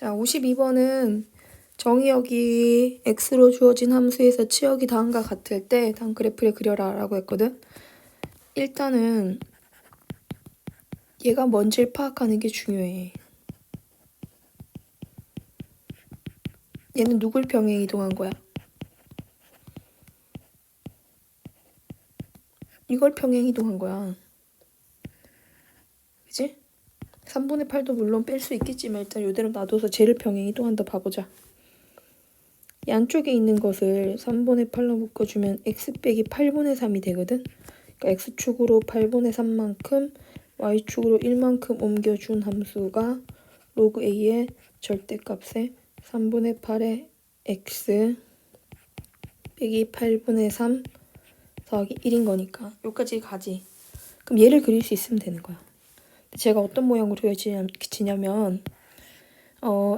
자, 52번은 정의역이 x로 주어진 함수에서 치역이 다음과 같을 때 다음 그래프를 그려라 라고 했거든. 일단은 얘가 뭔지를 파악하는 게 중요해. 얘는 누굴 평행 이동한 거야? 이걸 평행 이동한 거야. 그치? 3분의 8도 물론 뺄 수 있겠지만 일단 이대로 놔둬서 쟤를 평행 이동한다 봐보자. 이 안쪽에 있는 것을 3분의 8로 묶어주면 x 빼기 8분의 3이 되거든. 그러니까 x축으로 8분의 3만큼 y축으로 1만큼 옮겨준 함수가 로그 a의 절대값에 3분의 8의 x 빼기 8분의 3 더하기 1인 거니까 여기까지 가지. 그럼 얘를 그릴 수 있으면 되는 거야. 제가 어떤 모양으로 그려지냐면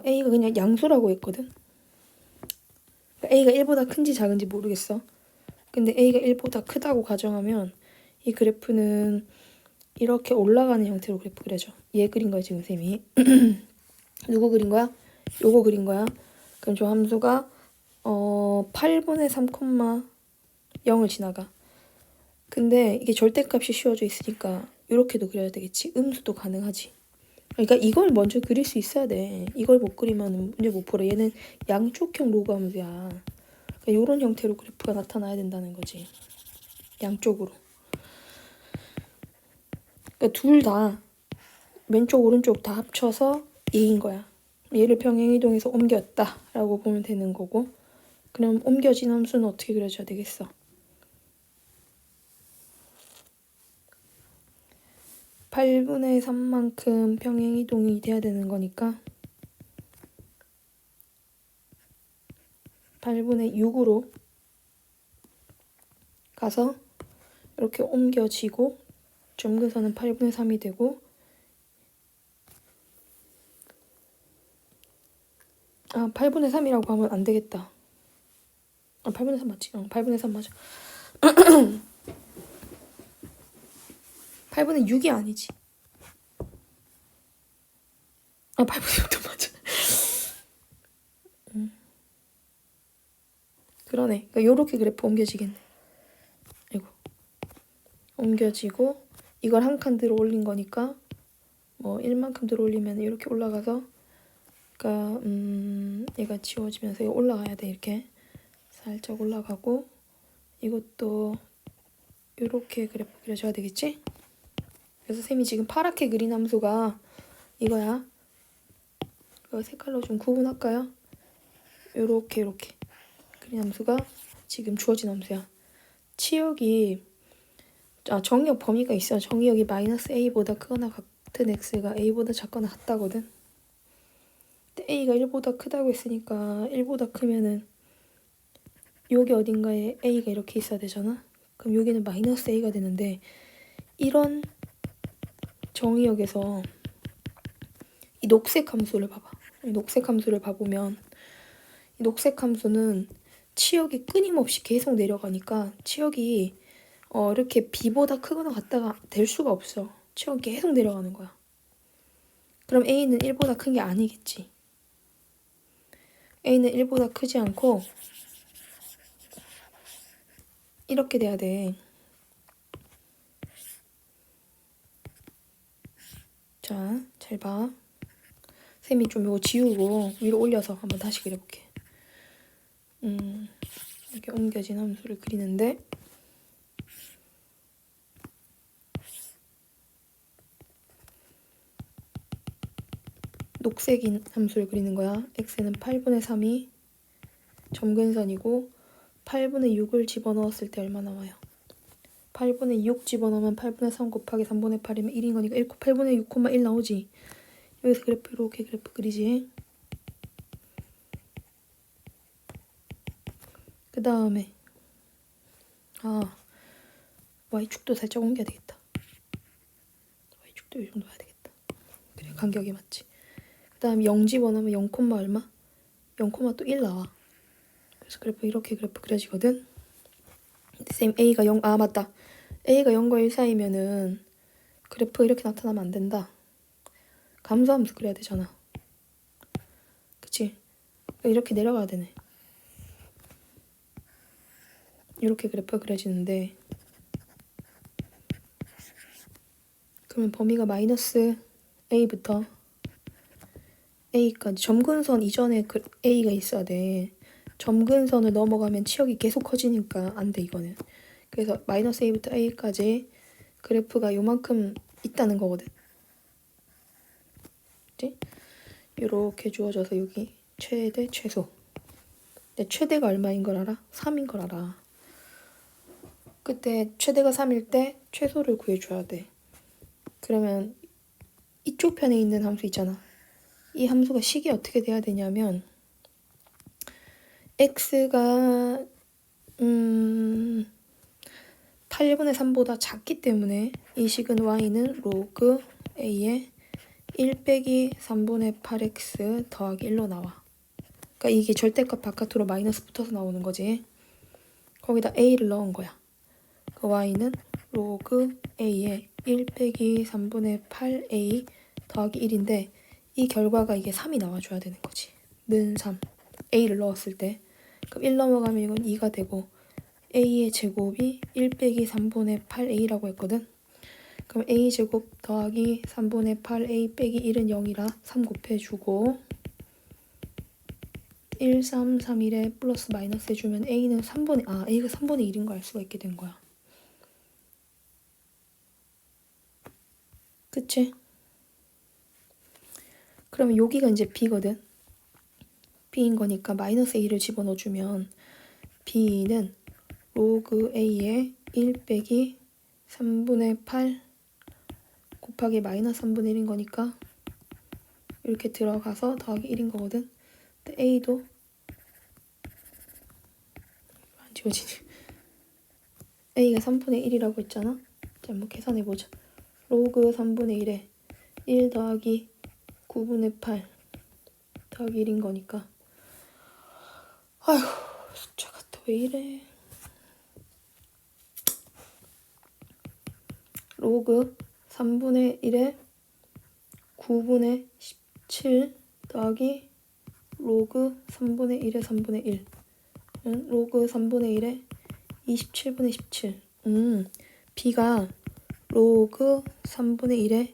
a가 그냥 양수라고 했거든. A가 1보다 큰지 작은지 모르겠어. 근데 A가 1보다 크다고 가정하면 이 그래프는 이렇게 올라가는 형태로 그래프 그려져. 얘 그린 거야 지금 쌤이. 누구 그린 거야? 요거 그린 거야. 그럼 저 함수가 8분의 3,0을 지나가. 근데 이게 절대값이 씌워져 있으니까 이렇게도 그려야 되겠지. 음수도 가능하지. 그러니까 이걸 먼저 그릴 수 있어야 돼. 이걸 못 그리면 문제 못 풀어. 얘는 양쪽형 로그 함수야. 그러니까 이런 형태로 그래프가 나타나야 된다는 거지. 양쪽으로. 그러니까 둘 다 왼쪽 오른쪽 다 합쳐서 얘인 거야. 얘를 평행이동해서 옮겼다 라고 보면 되는 거고, 그럼 옮겨진 함수는 어떻게 그려줘야 되겠어? 8분의 3만큼 평행이동이 돼야 되는 거니까 8분의 6으로 가서 이렇게 옮겨지고 점근선은 8분의 3이 되고, 8분의 3이라고 하면 안 되겠다. 8분의 3 맞지? 8분의 3 맞아. 8분의 6이 아니지. 8분의 6도 맞아. 그러네. 그러니까 요렇게 그래프 옮겨지겠네. 이거 옮겨지고 이걸 한 칸 들어 올린 거니까 뭐 1만큼 들어 올리면 이렇게 올라가서, 그러니까 얘가 지워지면서 이거 올라가야 돼. 이렇게 살짝 올라가고, 이것도 이렇게 그래프 그려줘야 되겠지? 그래서 쌤이 지금 파랗게 그린 함수가 이거야. 이거 색깔로 좀 구분할까요? 요렇게 그린 함수가 지금 주어진 함수야. 치역이 정의역 범위가 있어. 정의역이 마이너스 a보다 크거나 같은 x가 a보다 작거나 같다거든. 근데 a가 1보다 크다고 했으니까 1보다 크면은 여기 어딘가에 a가 이렇게 있어야 되잖아. 그럼 여기는 마이너스 a가 되는데, 이런 정의역에서 이 녹색 함수를 봐봐. 이 녹색 함수를 봐보면 이 녹색 함수는 치역이 끊임없이 계속 내려가니까 치역이 이렇게 b보다 크거나 같다가 될 수가 없어. 치역이 계속 내려가는 거야. 그럼 a는 1보다 큰 게 아니겠지. a는 1보다 크지 않고 이렇게 돼야 돼. 자, 잘 봐. 쌤이 좀 이거 지우고 위로 올려서 한번 다시 그려볼게. 이렇게 옮겨진 함수를 그리는데, 녹색인 함수를 그리는 거야. x는 8분의 3이 점근선이고 8분의 6을 집어넣었을 때 얼마 나와요? 8분의 6 집어넣으면 8분의 3 곱하기 3분의 8이면 1인 거니까 8분의 6,1 나오지. 여기서 그래프 이렇게 그래프 그리지. 그 다음에 y축도 살짝 옮겨야 되겠다. y축도 이 정도 해야 되겠다. 그래, 간격이 맞지. 그 다음에 0 집어넣으면 0, 얼마? 0, 또 1 나와. 그래서 그래프 이렇게 그래프 그려지거든. 근데 쌤 a가 0, 맞다. a가 0과 1 사이면은 그래프 이렇게 나타나면 안 된다. 감소함수 그려야 되잖아. 그치? 이렇게 내려가야 되네. 이렇게 그래프가 그려지는데 그러면 범위가 마이너스 a부터 a까지 점근선 이전에 그 a가 있어야 돼. 점근선을 넘어가면 치역이 계속 커지니까 안 돼 이거는. 그래서 마이너스 a부터 a까지 그래프가 요만큼 있다는 거거든. 그치? 이렇게 주어져서 여기 최대 최소. 근데 최대가 얼마인 걸 알아? 3인 걸 알아. 그때 최대가 3일 때 최소를 구해줘야 돼. 그러면 이쪽 편에 있는 함수 있잖아. 이 함수가 식이 어떻게 돼야 되냐면 x가 8분의 3보다 작기 때문에 이 식은 y는 로그 a의 1 빼기 3분의 8x 더하기 1로 나와. 그러니까 이게 절대값 바깥으로 마이너스 붙어서 나오는 거지. 거기다 a를 넣은 거야. 그 y는 로그 a의 1 빼기 3분의 8a 더하기 1인데 이 결과가 이게 3이 나와줘야 되는 거지. 는 3. a를 넣었을 때. 그럼 1 넘어가면 이건 2가 되고 a의 제곱이 1 빼기 3분의 8a라고 했거든. 그럼 a 제곱 더하기 3분의 8a 빼기 1은 0이라 3 곱해주고 1, 3, 3, 1에 플러스 마이너스 해주면 a가 3분의 1인 거 알 수가 있게 된 거야. 그치? 그러면 여기가 이제 b거든. b인 거니까 마이너스 a를 집어넣어주면 b는 로그 a의 1 빼기 3분의 8 곱하기 마이너스 3분의 1인 거니까 이렇게 들어가서 더하기 1인 거거든. 근데 a도 안 지워지네. a가 3분의 1이라고 했잖아. 자, 한번 계산해보자. 로그 3분의 1에 1 더하기 9분의 8 더하기 1인 거니까 아휴 숫자가 또 왜 이래. 로그 3분의 1에 9분의 17 더하기 로그 3분의 1에 3분의 1 로그 3분의 1에 27분의 17 b가 로그 3분의 1에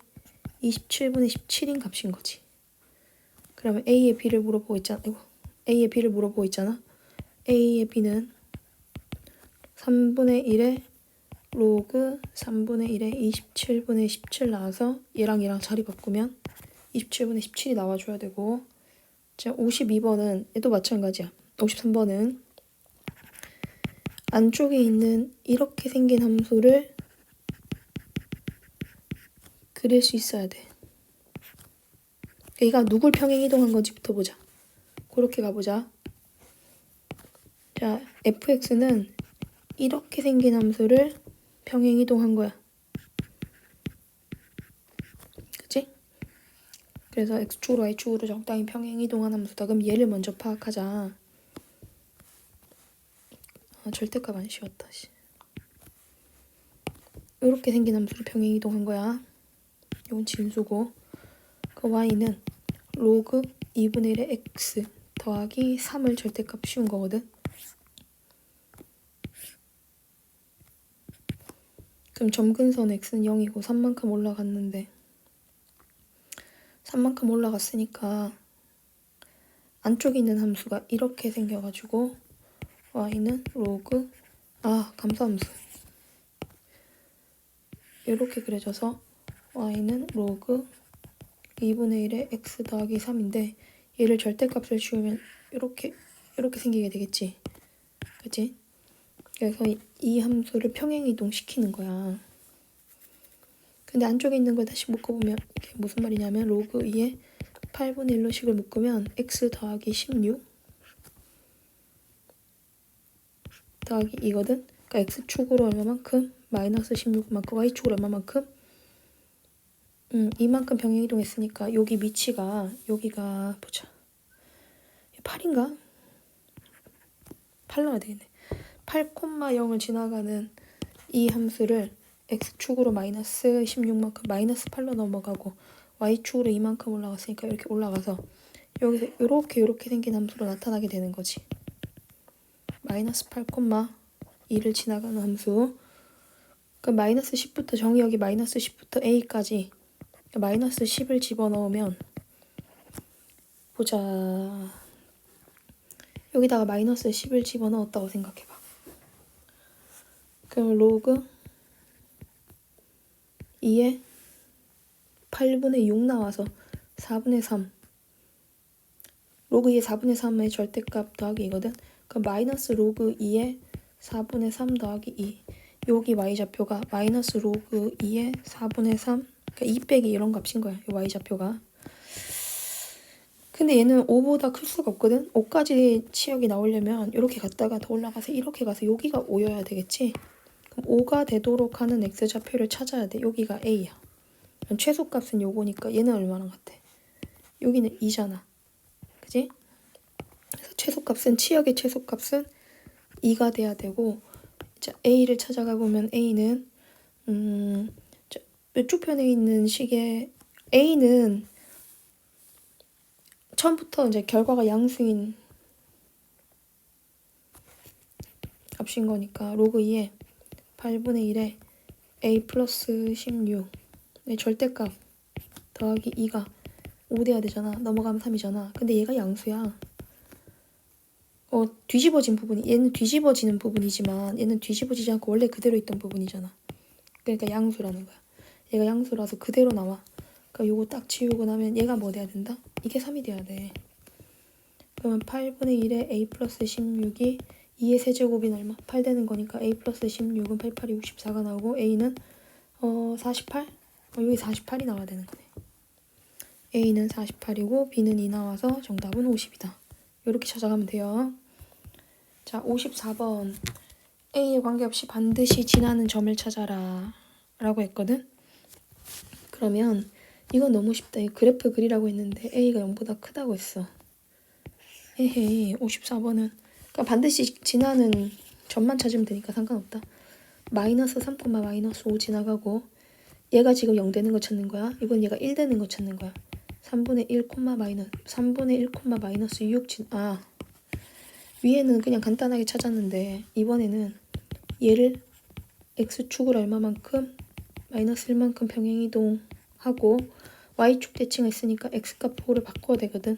27분의 17인 값인 거지. 그러면 a의 b를 물어보고 있잖아. a의 b를 물어보고 있잖아. a의 b는 3분의 1에 로그 3분의 1에 27분의 17 나와서 얘랑 자리 바꾸면 27분의 17이 나와줘야 되고 자 52번은 얘도 마찬가지야. 53번은 안쪽에 있는 이렇게 생긴 함수를 그릴 수 있어야 돼. 얘가 누굴 평행 이동한 건지부터 보자. 그렇게 가보자. 자, fx는 이렇게 생긴 함수를 평행 이동한 거야. 그치? 그래서 x축으로 y축으로 적당히 평행 이동한 함수다. 그럼 얘를 먼저 파악하자. 절대값 안 씌웠다. 이렇게 생긴 함수를 평행 이동한 거야. 이건 진수고 그 y는 로그 2분의 1의 x 더하기 3을 절대값 씌운 거거든. 그럼 점근선 x는 0이고 3만큼 올라갔는데 3만큼 올라갔으니까 안쪽에 있는 함수가 이렇게 생겨가지고 y는 로그 감소함수 이렇게 그려져서 y는 로그 2분의 1의 x 더하기 3인데 얘를 절대값을 씌우면 이렇게 생기게 되겠지. 그치? 그래서 이 함수를 평행이동 시키는 거야. 근데 안쪽에 있는 걸 다시 묶어보면 이게 무슨 말이냐면 로그 2에 8분의 1로 식을 묶으면 x 더하기 16 더하기 2거든. 그러니까 x축으로 얼마만큼? 마이너스 16만큼 y축으로 얼마만큼? 이만큼 평행이동했으니까 여기 위치가 여기가 보자. 8인가? 8 나와야 되겠네. 8,0을 지나가는 이 함수를 x축으로 마이너스 16만큼 마이너스 8로 넘어가고 y축으로 이만큼 올라갔으니까 이렇게 올라가서 여기서 요렇게 생긴 함수로 나타나게 되는 거지. 마이너스 8,2를 지나가는 함수. 그럼 마이너스 10부터 정의 여기 마이너스 10부터 a까지 마이너스 10을 집어넣으면 보자. 여기다가 마이너스 10을 집어넣었다고 생각해봐. 그럼 로그 2에 8분의 6 나와서 4분의 3. 로그 2의 4분의 3의 절대값 더하기 2거든. 그럼 마이너스 로그 2의 4분의 3 더하기 2. 여기 y좌표가 마이너스 로그 2의 4분의 3. 그러니까 2 빼기 이런 값인 거야. 이 y좌표가. 근데 얘는 5보다 클 수가 없거든. 5까지 치역이 나오려면 이렇게 갔다가 더 올라가서 이렇게 가서 여기가 5여야 되겠지. 그럼 5가 되도록 하는 x좌표를 찾아야 돼. 여기가 a야. 최소값은 요거니까 얘는 얼마나 같아? 여기는 2잖아. 그지? 그래서 최소값은 치역의 최소값은 2가 돼야 되고, 자, a를 찾아가 보면 a는 왼쪽 편에 있는 식의 a는 처음부터 이제 결과가 양수인 값인 거니까 로그 2에 8분의 1에 a 플러스 16 절대값 더하기 2가 5 돼야 되잖아. 넘어가면 3이잖아. 근데 얘가 양수야. 뒤집어진 부분이, 얘는 뒤집어지는 부분이지만 얘는 뒤집어지지 않고 원래 그대로 있던 부분이잖아. 그러니까 양수라는 거야. 얘가 양수라서 그대로 나와. 그러니까 요거 딱 지우고 나면 얘가 뭐 돼야 된다? 이게 3이 돼야 돼. 그러면 8분의 1에 a 플러스 16이 2의 세제곱인 얼마? 8 되는 거니까 a 플러스 16은 8, 8이 64가 나오고 a는 48? 여기 48이 나와야 되는 거네. a는 48이고 b는 2 나와서 정답은 50이다. 이렇게 찾아가면 돼요. 자, 54번. a에 관계없이 반드시 지나는 점을 찾아라 라고 했거든. 그러면 이건 너무 쉽다. 이 그래프 그리라고 했는데 a가 0보다 크다고 했어. 에헤이, 54번은 그러니까 반드시 지나는 점만 찾으면 되니까 상관없다. 마이너스 3, 마이너스 5 지나가고 얘가 지금 0 되는 거 찾는 거야. 이건 얘가 1 되는 거 찾는 거야. 3분의 1, 마이너스 6 위에는 그냥 간단하게 찾았는데 이번에는 얘를 x축으로 얼마만큼 마이너스 1만큼 평행이동하고 y축 대칭했으니까 x값 보호를 바꿔야 되거든.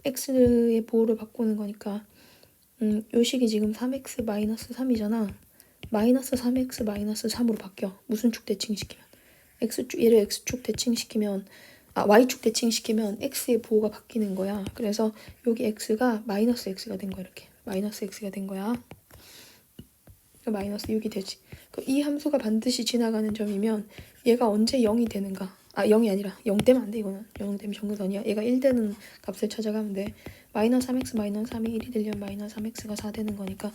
x의 보호를 바꾸는 거니까 요 식이 지금 3x 마이너스 3이잖아. 마이너스 3x 마이너스 3으로 바뀌어. 무슨 축 대칭시키면? 얘를 x축 대칭시키면 y축 대칭시키면 x의 보호가 바뀌는 거야. 그래서 여기 x가 마이너스 x가 된 거야. 이렇게 마이너스 x가 된 거야. 마이너스 6이 되지. 이 함수가 반드시 지나가는 점이면 얘가 언제 0이 되는가? 0이 아니라 0 되면 안 돼. 이거는 0 되면 정근선이야. 얘가 1 되는 값을 찾아가면 돼. 마이너스 3x 마이너스 3이 1이 되려면 마이너스 3x가 4 되는 거니까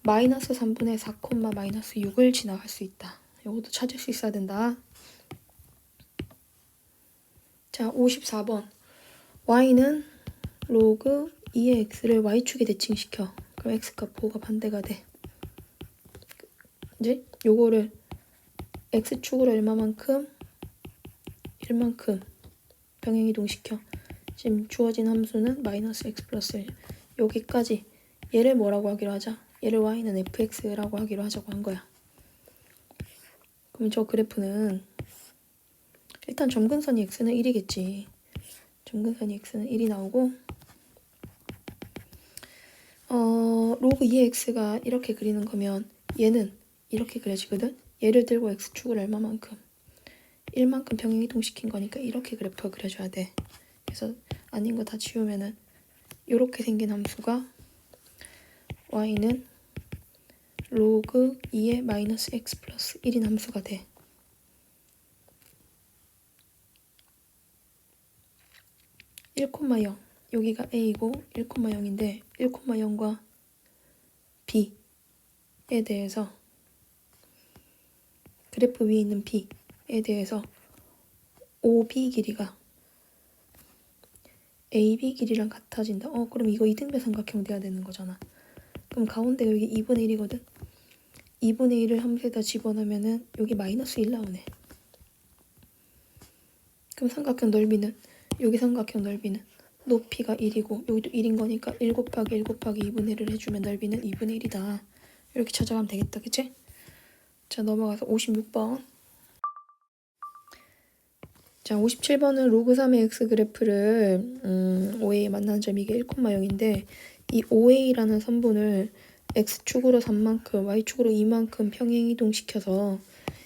마이너스 3분의 4, 마이너스 6을 지나갈 수 있다. 이것도 찾을 수 있어야 된다. 자, 54번. y는 로그 2의 x를 y축에 대칭시켜. 그럼 x값 보호가 반대가 돼. 이제 요거를 x축으로 얼마만큼? 1만큼 병행이동시켜. 지금 주어진 함수는 마이너스 x 플러스 1. 여기까지 얘를 뭐라고 하기로 하자? 얘를 y는 fx라고 하기로 하자고 한 거야. 그럼 저 그래프는 일단 점근선이 x는 1이겠지. 점근선이 x는 1이 나오고 로그 2의 x가 이렇게 그리는 거면 얘는 이렇게 그려지거든. 얘를 들고 x축을 얼마만큼? 1만큼 병행이동시킨 거니까 이렇게 그래프가 그려져야 돼. 그래서 아닌 거 다 지우면은 이렇게 생긴 함수가 y는 로그 2의 마이너스 x 플러스 1인 함수가 돼. 여기가 a이고 1,0인데 1,0과 b에 대해서 그래프 위에 있는 b에 대해서 OB 길이가 AB 길이랑 같아진다. 그럼 이거 이등변 삼각형 돼야 되는 거잖아. 그럼 가운데가 여기 2분의 1이거든. 2분의 1을 함수에다 집어넣으면은 여기 마이너스 1 나오네. 그럼 삼각형 넓이는 여기 삼각형 넓이는 높이가 1이고 여기도 1인 거니까 1 곱하기 1 곱하기 2분의 1을 해주면 넓이는 2분의 1이다. 이렇게 찾아가면 되겠다. 그치? 자, 넘어가서 56번. 자, 57번은 로그 3의 x 그래프를 OA에 만나는 점이 이게 1,0인데 이 OA라는 선분을 x축으로 3만큼, y축으로 2만큼 평행 이동시켜서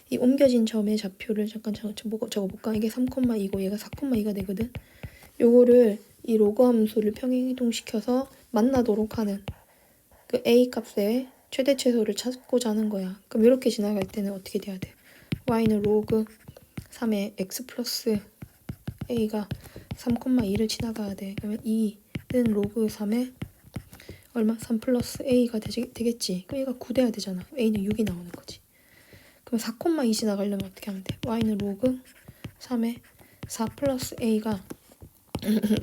이 옮겨진 점의 좌표를 잠깐 적어볼까? 이게 3,2고 얘가 4,2가 되거든. 요거를 이 로그 함수를 평행 이동시켜서 만나도록 하는 그 a 값의 최대 최소를 찾고자 하는 거야. 그럼 이렇게 지나갈 때는 어떻게 돼야 돼? y는 로그 3의 x 플러스 a가 3,2를 지나가야 돼. 그러면 2는 로그 3의 얼마? 3 플러스 a가 되겠지. 그럼 얘가 9 돼야 되잖아. a는 6이 나오는 거지. 그럼 4,2 지나가려면 어떻게 하면 돼? y는 로그 3의 4 플러스 a가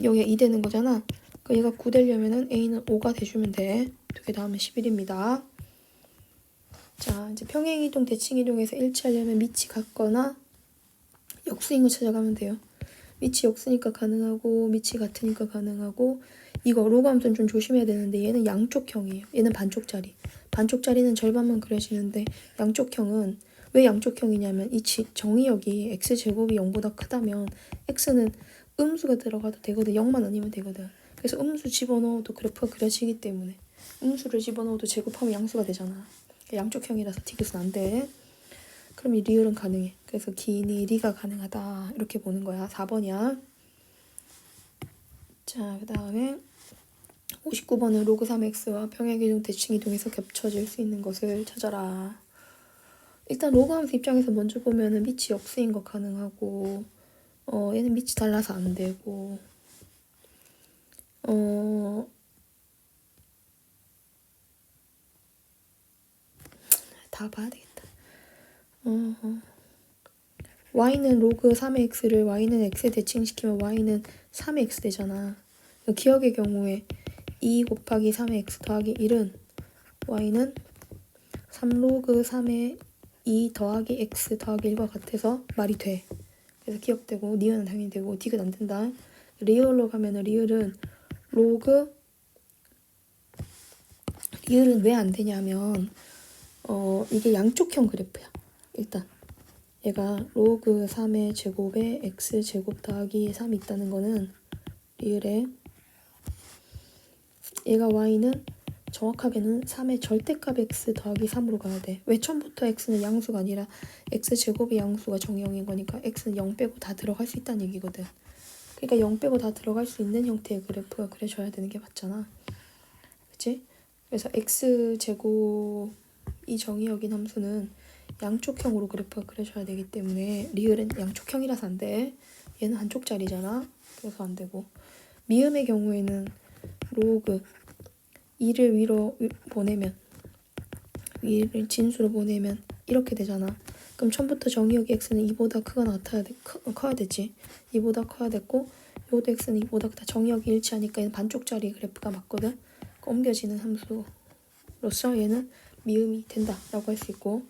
여기가 2 되는 거잖아. 그럼 얘가 9 되려면은 a는 5가 돼주면 돼. 두 개 다 하면 11입니다. 자, 이제 평행이동, 대칭이동에서 일치하려면 밑이 같거나 역수인 거 찾아가면 돼요. 밑이 역수니까 가능하고 밑이 같으니까 가능하고 이거 로그 함수는 좀 조심해야 되는데 얘는 양쪽형이에요. 얘는 반쪽짜리. 반쪽짜리는 절반만 그려지는데 양쪽형은 왜 양쪽형이냐면 이 정의역이 x제곱이 0보다 크다면 x는 음수가 들어가도 되거든. 0만 아니면 되거든. 그래서 음수 집어넣어도 그래프가 그려지기 때문에 음수를 집어넣어도 제곱하면 양수가 되잖아. 양쪽형이라서 디귿은 안 돼. 그럼 이 리을은 가능해. 그래서 기니 리가 가능하다. 이렇게 보는 거야. 4번이야. 자, 그 다음에 59번은 로그 3x와 평행이동, 대칭이동에서 겹쳐질 수 있는 것을 찾아라. 일단 로그 함수 입장에서 먼저 보면은 밑이 역수인 거 가능하고 얘는 밑이 달라서 안 되고 다 봐야 되겠다. y는 로그 3의 x를 y는 x에 대칭시키면 y는 3의 x 되잖아. 기억의 경우에 2 곱하기 3의 x 더하기 1은 y는 3로그 3의 2 더하기 x 더하기 1과 같아서 말이 돼. 그래서 기억되고 니은은 당연히 되고 디귿 안 된다. 리을로 가면은 리을은 왜 안 되냐면 이게 양쪽형 그래프야. 일단 얘가 로그 3의 제곱에 x 제곱 더하기 3이 있다는 거는 리을에 얘가 y는 정확하게는 3의 절대값 x 더하기 3으로 가야 돼. 왜 처음부터 x는 양수가 아니라 x제곱이 양수가 정의형인 거니까 x는 0 빼고 다 들어갈 수 있다는 얘기거든. 그러니까 0 빼고 다 들어갈 수 있는 형태의 그래프가 그려져야 되는 게 맞잖아. 그치? 그래서 x제곱 이 정의역인 함수는 양쪽형으로 그래프가 그려져야 되기 때문에 리을은 양쪽형이라서 안 돼. 얘는 한쪽짜리잖아. 그래서 안 되고 미음의 경우에는 로그 2를 위로 보내면 2를 진수로 보내면 이렇게 되잖아. 그럼 처음부터 정의역의 x는 2보다 커야 되지. 2보다 커야 됐고 요도 x는 2보다 크다. 정의역이 일치하니까 얘는 반쪽짜리 그래프가 맞거든. 옮겨지는 함수로서 얘는 미음이 된다라고 할 수 있고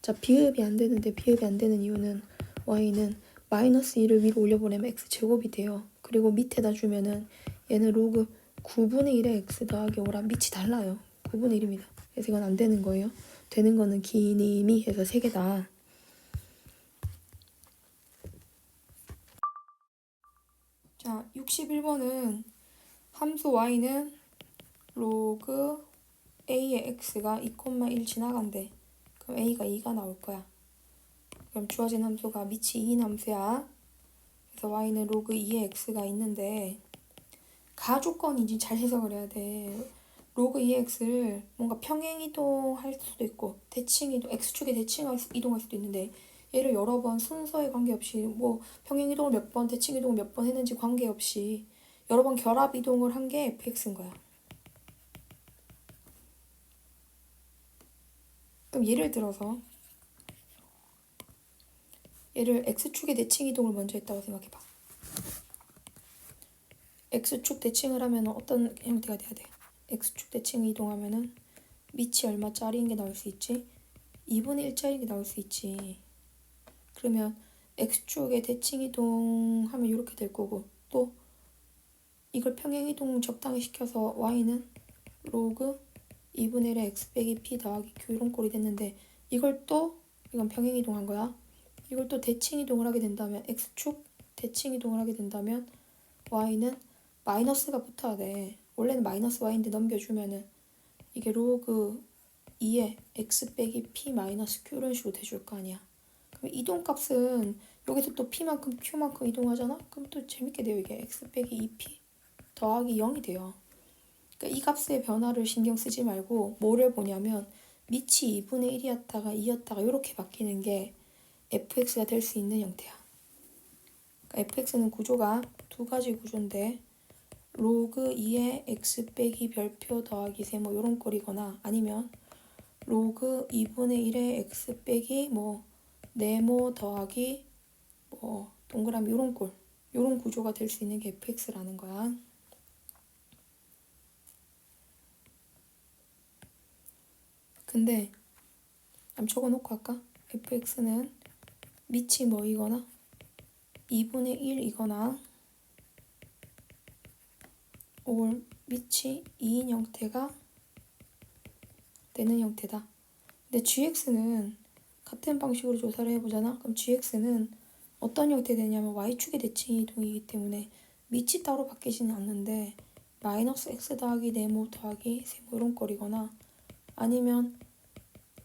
자 비읍이 안 되는데 비읍이 안 되는 이유는 y는 마이너스 2를 위로 올려보내면 x제곱이 돼요. 그리고 밑에다 주면은 얘는 로그 9분의 1의 x 더하기 5랑 밑이 달라요. 9분의 1입니다. 그래서 이건 안 되는 거예요. 되는 거는 기니미 해서 3개다. 자 61번은 함수 y는 로그 a의 x가 2,1 지나간대. 그럼 a가 2가 나올 거야. 그럼 주어진 함수가 밑이 2인 함수야. 그래서 y는 로그 2의 x가 있는데 가조건인지 잘 해석을 해야 돼. 로그 2의 x를 뭔가 평행 이동할 수도 있고 대칭 이동, x축에 이동할 수도 있는데 얘를 여러 번 순서에 관계없이 뭐 평행 이동을 몇 번, 대칭 이동을 몇 번 했는지 관계없이 여러 번 결합 이동을 한 게 fx인 거야. 그럼 예를 들어서 얘를 x축의 대칭 이동을 먼저 했다고 생각해봐. x축 대칭을 하면 어떤 형태가 돼야 돼? x축 대칭 이동하면은 밑이 얼마짜리인 게 나올 수 있지? 2분의 1짜리인 게 나올 수 있지. 그러면 x축의 대칭 이동하면 이렇게 될 거고 또 이걸 평행이동 적당히 시켜서 y는 로그 2분의 1의 x 빼기 p 더하기 q 이런 꼴이 됐는데 이걸 또 이건 평행이동한 거야. 이걸 또 대칭이동을 하게 된다면 x축 대칭이동을 하게 된다면 y는 마이너스가 붙어야 돼. 원래는 마이너스 y인데 넘겨주면은 이게 로그 2의 x 빼기 p 마이너스 q 이런 식으로 돼줄 거 아니야. 그럼 이동값은 여기서 또 p만큼 q만큼 이동하잖아? 그럼 또 재밌게 돼요. 이게 x 빼기 2p 더하기 0이 돼요. 그러니까 이 값의 변화를 신경 쓰지 말고 뭐를 보냐면 밑이 2분의 1이었다가 2였다가 이렇게 바뀌는 게 fx가 될 수 있는 형태야. 그러니까 fx는 구조가 두 가지 구조인데 로그 2의 x 빼기 별표 더하기 세모 이런 꼴이거나 아니면 로그 2분의 1의 x 빼기 뭐 네모 더하기 뭐 동그라미 이런 꼴 이런 구조가 될 수 있는 게 fx라는 거야. 근데 한번 적어놓고 할까? fx는 밑이 뭐이거나 2분의 1이거나 올 밑이 2인 형태가 되는 형태다. 근데 gx는 같은 방식으로 조사를 해보잖아. 그럼 gx는 어떤 형태 되냐면 y축의 대칭 이동이기 때문에 밑이 따로 바뀌지는 않는데 마이너스 x 더하기 네모 더하기 세모 이런 꼴이거나 아니면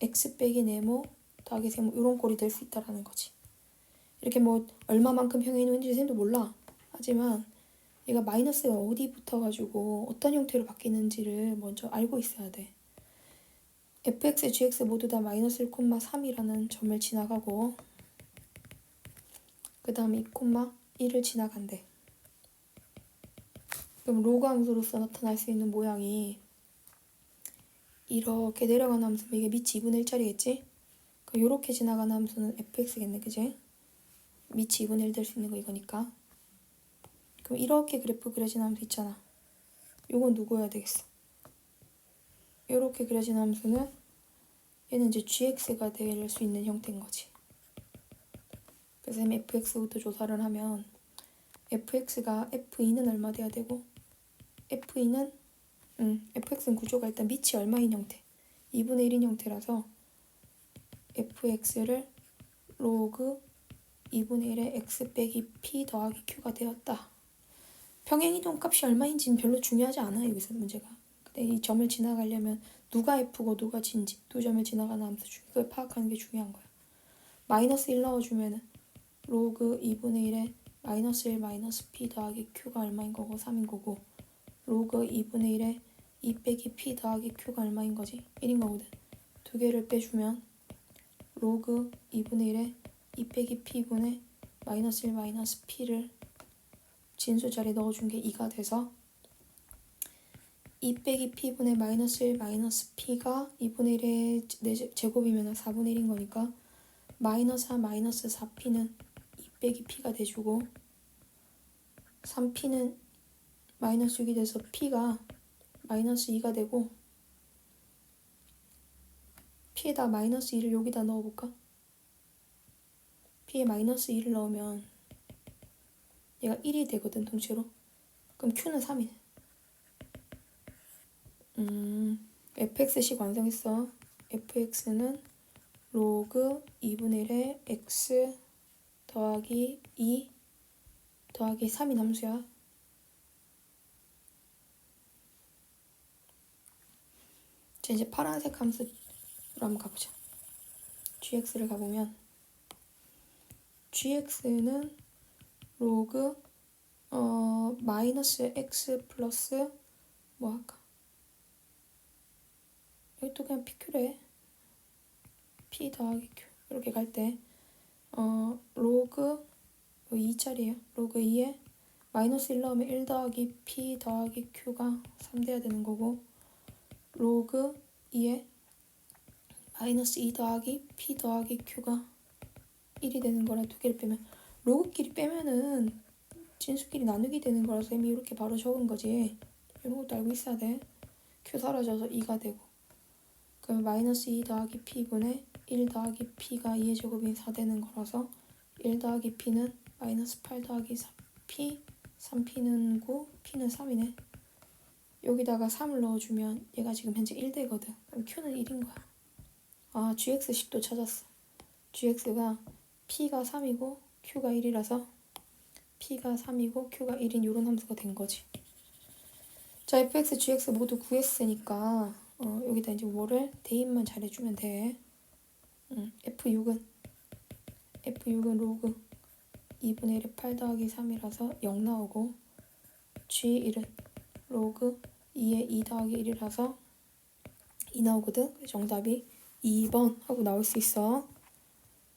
x 빼기 네모 더하기 세모 이런 꼴이 될 수 있다라는 거지. 이렇게 뭐 얼마만큼 평행이동인지 쌤도 몰라. 하지만 얘가 마이너스가 어디 붙어가지고 어떤 형태로 바뀌는지를 먼저 알고 있어야 돼. fx, gx 모두 다 마이너스 1,3이라는 점을 지나가고 그 다음 2,1을 지나간대. 그럼 로그 함수로서 나타날 수 있는 모양이 이렇게 내려가는 함수면 이게 밑이 2분의 1짜리겠지? 그럼 이렇게 지나가는 함수는 fx겠네, 그지? 밑이 2분의 1 될 수 있는 거 이거니까. 그럼 이렇게 그래프 그려진 함수 있잖아. 요건 누구여야 되겠어? 이렇게 그려진 함수는 얘는 이제 gx가 될 수 있는 형태인 거지. 그래서 fx부터 조사를 하면 fx가 f2는 얼마 돼야 되고 f2는 fx는 구조가 일단 밑이 얼마인 형태 2분의 1인 형태라서 fx를 로그 2분의 1의 x 빼기 p 더하기 q가 되었다. 평행이동 값이 얼마인지는 별로 중요하지 않아 여기서 문제가. 근데 이 점을 지나가려면 누가 f고 누가 g인지 두 점을 지나가는 함수 중 그걸 파악하는 게 중요한 거야. 마이너스 1 넣어주면은 로그 2분의 1에 마이너스 1 마이너스 p 더하기 q가 얼마인 거고 3인 거고 로그 2분의 1에 2 빼기 p 더하기 q가 얼마인 거지? 1인 거거든. 두 개를 빼주면 로그 2분의 1에 2 빼기 p분의 마이너스 1 마이너스 p를 진수 자리에 넣어준 게 2가 돼서 2 빼기 p분의 마이너스 1 마이너스 p가 2분의 1의 제곱이면 4분의 1인 거니까 마이너스 4 마이너스 4p는 2 빼기 p가 돼주고 3p는 마이너스 6이 돼서 p가 마이너스 2가 되고 p에다 마이너스 2를 여기다 넣어볼까? p에 마이너스 2를 넣으면 얘가 1이 되거든 통째로. 그럼 q는 3이네. fx식 완성했어. fx는 로그 2분의 1에 x 더하기 2 더하기 3인 함수야. 자 이제 파란색 함수로 한번 가보자. gx를 가보면 gx는 로그 마이너스 x 플러스 뭐 할까? 여기 또 그냥 pq래. p 더하기 q 이렇게 갈 때 로그 2짜리에요. 로그 2에 마이너스 1 넣으면 1 더하기 p 더하기 q가 3 돼야 되는 거고 로그 2에 마이너스 2 더하기 p 더하기 q가 1이 되는 거라 두 개를 빼면 로그끼리 빼면은 진수끼리 나누기 되는 거라서 쌤이 이렇게 바로 적은 거지. 이런 것도 알고 있어야 돼. q 사라져서 2가 되고 그러면 마이너스 2 더하기 p분의 1 더하기 p가 2의 제곱인 4 되는 거라서 1 더하기 p는 마이너스 8 더하기 4p 3p는 9, p는 3이네. 여기다가 3을 넣어주면 얘가 지금 현재 1되거든. 그럼 q는 1인 거야. 아, gx식도 찾았어. gx가 p가 3이고 q가 1이라서 p가 3이고 q가 1인 이런 함수가 된 거지. 자, fx, gx 모두 구했으니까 여기다 이제 뭐를 대입만 잘해주면 돼. f6은 로그 2분의 1에 8 더하기 3이라서 0 나오고 g1은 로그 2에 2 더하기 1이라서 2 나오거든. 그래서 정답이 2번 하고 나올 수 있어.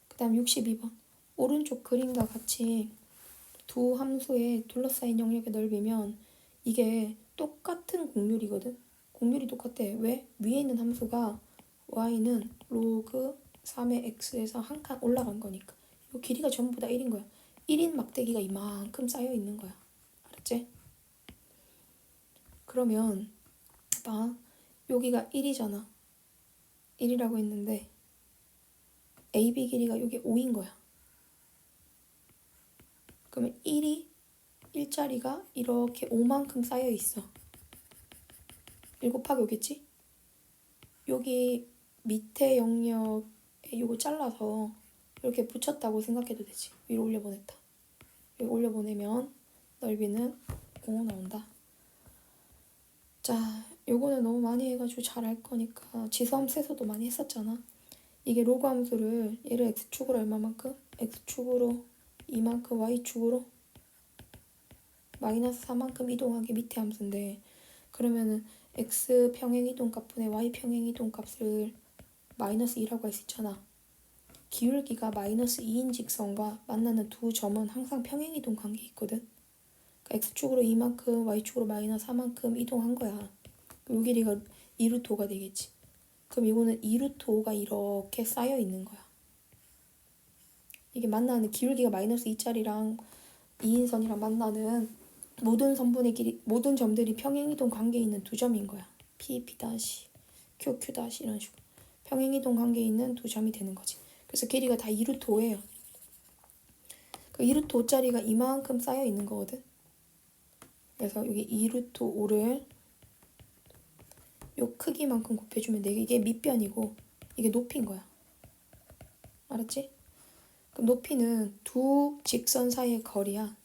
그 다음 62번. 오른쪽 그림과 같이 두 함수의 둘러싸인 영역의 넓이면 이게 똑같은 곡률이거든. 곡률이 똑같대. 왜? 위에 있는 함수가 y는 로그 3의 x에서 한 칸 올라간 거니까. 이 길이가 전부 다 1인 거야. 1인 막대기가 이만큼 쌓여 있는 거야. 알았지? 그러면 봐. 여기가 1이잖아. 1이라고 했는데 AB 길이가 여기 5인 거야. 그러면 1자리가 이렇게 5만큼 쌓여 있어. 1 곱하기 5겠지? 여기 밑에 영역에 요거 잘라서 이렇게 붙였다고 생각해도 되지. 위로 올려보냈다. 여기 올려보내면 넓이는 5 나온다. 자, 요거는 너무 많이 해가지고 잘 알 거니까 지수함수에서도 많이 했었잖아. 이게 로그 함수를 얘를 x축으로 얼마만큼? x축으로 이만큼 y축으로 마이너스 4만큼 이동하기 밑에 함수인데 그러면은 x 평행 이동값분의 y 평행 이동값을 마이너스 2라고 할 수 있잖아. 기울기가 마이너스 2인 직선과 만나는 두 점은 항상 평행 이동 관계에 있거든. 그러니까 x축으로 이만큼 y축으로 마이너스 4만큼 이동한 거야. 요 길이가 2루트 5가 되겠지. 그럼 이거는 2루트 5가 이렇게 쌓여 있는 거야. 이게 만나는 기울기가 마이너스 2짜리랑 2인선이랑 만나는 모든 선분의 길이, 모든 점들이 평행이동 관계에 있는 두 점인 거야. P, P 다시, Q, Q 다시 이런 식으로 평행이동 관계에 있는 두 점이 되는 거지. 그래서 길이가 다 2루트 5예요. 그 2루트 5짜리가 이만큼 쌓여 있는 거거든. 그래서 여기 2루트 5를 요 크기만큼 곱해주면 돼. 이게 밑변이고 이게 높이인 거야. 알았지? 그럼 높이는 두 직선 사이의 거리야.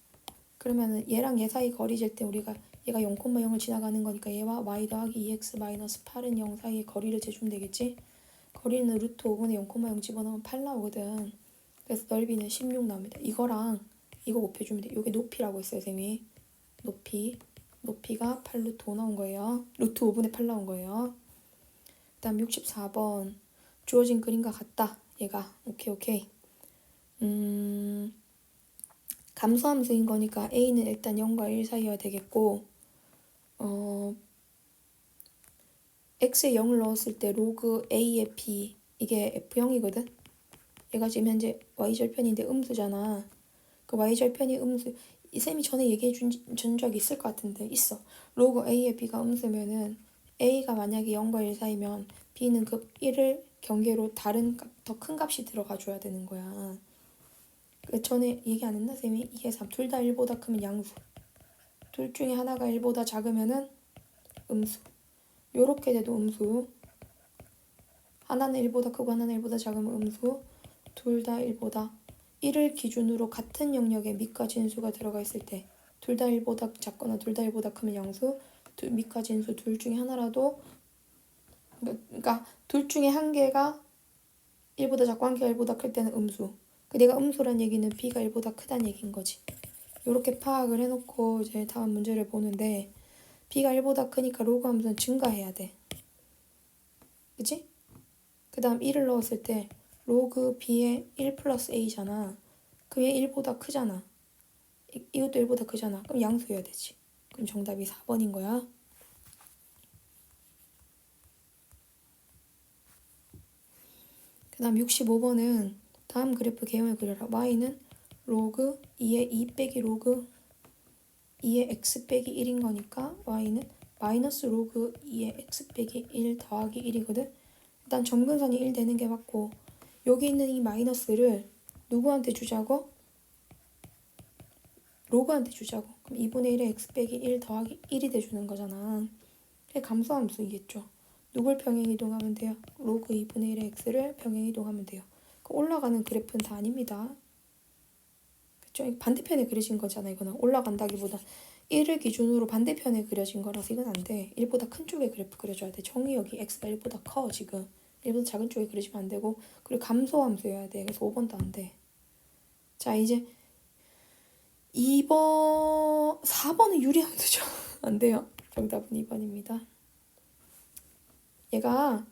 그러면은 얘랑 얘 사이 거리 잴 때 우리가 얘가 0,0을 지나가는 거니까 얘와 y 더하기 2x 마이너스 8은 0 사이의 거리를 재주면 되겠지? 거리는 루트 5분의 0,0 집어넣으면 8 나오거든. 그래서 넓이는 16 나옵니다. 이거랑 이거 곱해주면 돼. 이게 높이라고 했어요, 쌤이. 높이가 8 루트 5 나온 거예요. 루트 5분의 8 나온 거예요. 그 다음 64번. 주어진 그림과 같다. 얘가. 오케이. 감소함수인 거니까 a는 일단 0과 1 사이여야 되겠고 x에 0을 넣었을 때 로그 a의 b 이게 f0이거든. 얘가 지금 현재 y절편인데 음수잖아. 그 y절편이 음수 이 쌤이 전에 얘기해 준 적이 있을 것 같은데 있어. 로그 a의 b가 음수면은 a가 만약에 0과 1 사이면 b는 그 1을 경계로 다른 더 큰 값이 들어가 줘야 되는 거야. 전에 얘기 안 했나 쌤이? 2에 3 둘 다 1보다 크면 양수. 둘 중에 하나가 1보다 작으면은 음수. 요렇게 돼도 음수. 하나는 1보다 크고 하나는 1보다 작으면 음수. 둘 다 1보다 1을 기준으로 같은 영역에 밑과 진수가 들어가 있을 때 둘 다 1보다 작거나 둘 다 1보다 크면 양수. 밑과 진수 둘 중에 하나라도 그러니까 둘 중에 한 개가 1보다 작고 한 개가 1보다 클 때는 음수. 내가 음수란 얘기는 b가 1보다 크다는 얘기인 거지. 이렇게 파악을 해놓고 이제 다음 문제를 보는데 b가 1보다 크니까 로그 함수는 증가해야 돼. 그치? 그 다음 1을 넣었을 때 로그 b의 1 플러스 a잖아. 그럼 얘 1보다 크잖아. 이것도 1보다 크잖아. 그럼 양수여야 되지. 그럼 정답이 4번인 거야. 그 다음 65번은 다음 그래프 개형을 그려라. y는 로그 2의 2 빼기 로그 2의 x 빼기 1인 거니까 y는 마이너스 로그 2의 x 빼기 1 더하기 1이거든. 일단 점근선이 1 되는 게 맞고 여기 있는 이 마이너스를 누구한테 주자고? 로그한테 주자고. 그럼 2분의 1에 x 빼기 1 더하기 1이 돼주는 거잖아. 그게 감소함수이겠죠. 누굴 평행 이동하면 돼요? 로그 2분의 1의 x를 평행 이동하면 돼요. 그 올라가는 그래프는 다 아닙니다. 그쵸? 반대편에 그려진 거잖아. 이거는 올라간다기보다 1을 기준으로 반대편에 그려진 거라서 이건 안 돼. 1보다 큰 쪽에 그래프 그려줘야 돼. 정의 여기 x가 1보다 커 지금. 1보다 작은 쪽에 그리시면 안 되고, 그리고 감소함수여야 돼. 그래서 5번도 안 돼. 자, 이제 2번, 4번은 유리하면 되죠. 안 돼요. 정답은 2번입니다. 얘가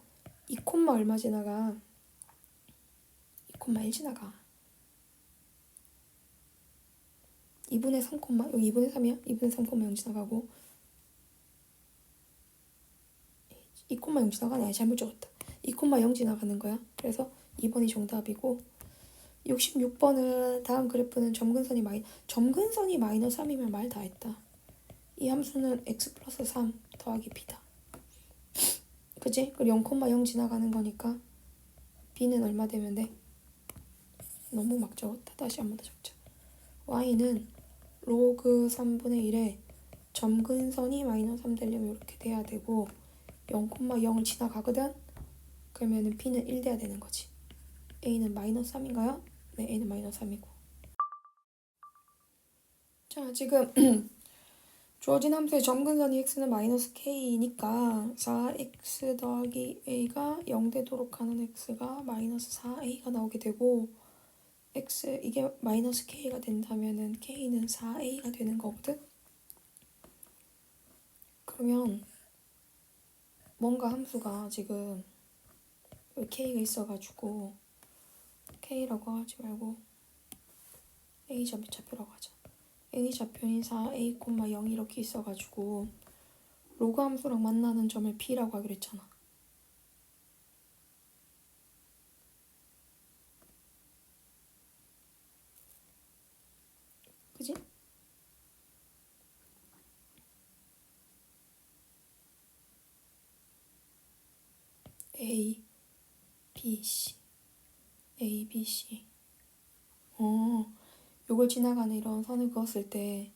2, 얼마 지나가? 2,1 지나가. 2분의 3, 여기 2분의 3이야? 2분의 3,0 지나가고 2,0 지나가네. 잘못 적었다. 2,0 지나가는 거야. 그래서 2번이 정답이고, 66번은 다음 그래프는 점근선이 마이너스 3이면 말 다 했다. 이 함수는 x 플러스 3 더하기 b다. 그치? 그리고 0,0 지나가는 거니까 b는 얼마 되면 돼? 너무 막 적었다. 다시 한 번 더 적자. y는 로그 3분의 1에 점근선이 마이너스 3 되려면 이렇게 돼야 되고, 0,0을 지나가거든? 그러면 b는 1 돼야 되는 거지. a는 마이너스 3인가요? 네, a는 마이너스 3이고. 자, 지금 주어진 함수의 점근선이 x는 마이너스 k니까 4x 더하기 a가 0 되도록 하는 x가 마이너스 4a가 나오게 되고, x 이게 마이너스 k가 된다면은 k는 4a가 되는 거거든. 그러면 뭔가 함수가 지금 k가 있어가지고 k라고 하지 말고 a 좌표라고 하자. a 좌표인 4a, 0 이렇게 있어가지고 로그 함수랑 만나는 점을 p라고 하기로 했잖아. 그지? a, b, c, a, b, c. 요걸 지나가는 이런 선을 그었을 때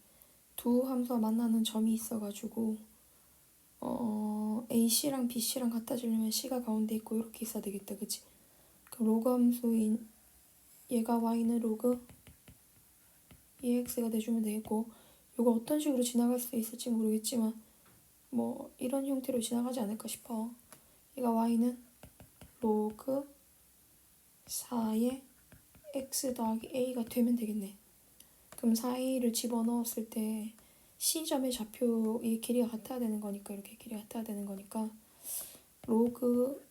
두 함수가 만나는 점이 있어가지고 AC랑 BC랑 갖다 주려면 C가 가운데 있고 이렇게 있어야 되겠다. 그치? 그럼 로그 함수인 얘가 Y는 로그 EX가 돼주면 되겠고, 요거 어떤 식으로 지나갈 수 있을지 모르겠지만 뭐 이런 형태로 지나가지 않을까 싶어. 얘가 Y는 로그 4의 X 더하기 A가 되면 되겠네. 그럼 4A를 집어넣었을 때 C점의 좌표의 길이가 같아야 되는 거니까, 이렇게 길이가 같아야 되는 거니까 로그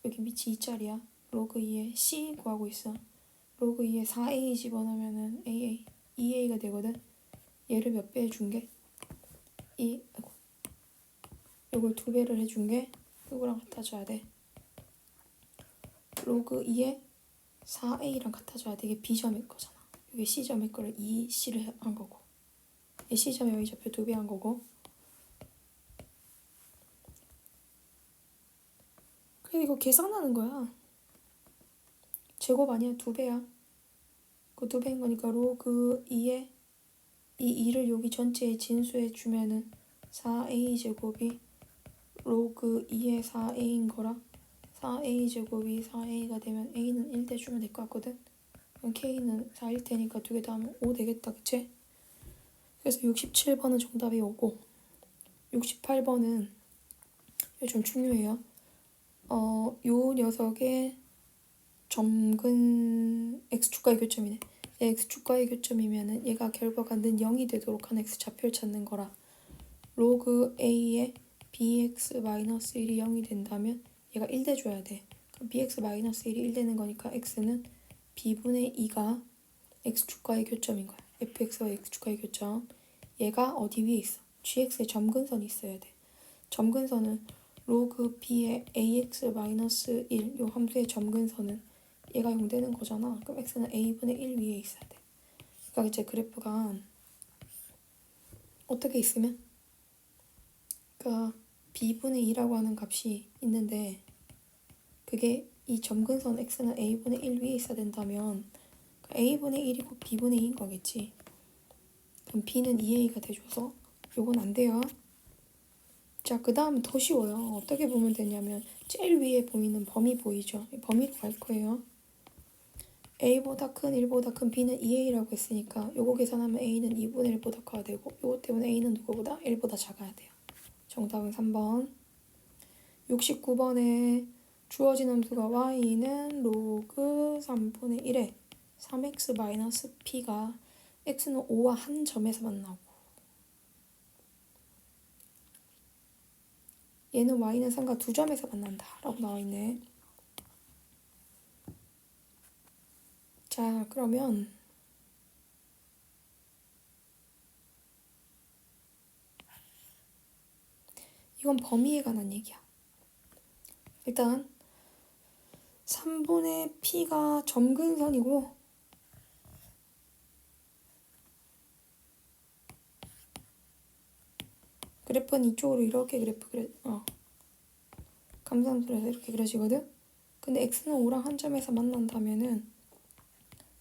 여기 밑이 2짜리야. 로그 2에 C 구하고 있어. 로그 2에 4A 집어넣으면은 AA 2A가 되거든. 얘를 몇 배 해준 게? 아이고. 요걸 2배를 해준 게 요거랑 같아져야 돼. 로그 2에 4A랑 같아져야 돼. 이게 B점일 거잖아. 이게 C점일 거를 2C를 한 거고, 이 C점에 여기 좌표 2배 한 거고. 그래, 이거 계산하는 거야. 제곱 아니야. 2배야. 그 2배인 거니까 로그 2에 이 2를 여기 전체에 진수해 주면은 4A 제곱이 로그 2의 4A인 거라 4A 제곱이 4A가 되면 A는 1 대주면 될 것 같거든. 그럼 K는 4일 테니까 2개 더하면 5 되겠다. 그치? 그래서 67번은 정답이 5고, 68번은 좀 중요해요. 요 녀석의 점근 x축과의 교점이네. x축과의 교점이면은 얘가 결과가 는 0이 되도록 하는 x좌표를 찾는 거라, 로그 a의 bx-1이 0이 된다면 얘가 1 돼줘야 돼. 그럼 bx-1이 1 되는 거니까 x는 b분의 2가 x축과의 교점인 거야. fx와 x축과의 교점. 얘가 어디 위에 있어? gx의 점근선이 있어야 돼. 점근선은 로그 b의 ax-1, 요 함수의 점근선은 얘가 0 되는 거잖아. 그럼 x는 a분의 1 위에 있어야 돼. 그러니까 이제 그래프가 어떻게 있으면, 그러니까 b분의 2라고 하는 값이 있는데, 그게 이 점근선 x는 a분의 1 위에 있어야 된다면 a분의 1이고 b분의 2인 거겠지. 그럼 b는 2a가 돼줘서 요건 안 돼요. 자, 그 다음은 더 쉬워요. 어떻게 보면 되냐면 제일 위에 보이는 범위 보이죠? 범위로 갈 거예요. a보다 큰 1보다 큰 b는 2a라고 했으니까 요거 계산하면 a는 2분의 1보다 커야 되고 요거 때문에 a는 누구보다 1보다 작아야 돼요. 정답은 3번. 69번에 주어진 함수가 y는 로그 3분의 1에 3x-p가 x는 5와 한 점에서 만나고 얘는 y는 3과 두 점에서 만난다 라고 나와있네. 자, 그러면 이건 범위에 관한 얘기야. 일단 3분의 p가 점근선이고 그래프는 이쪽으로 이렇게 감소함수라서 이렇게 그려지거든. 근데 x는 5랑 한 점에서 만난다면은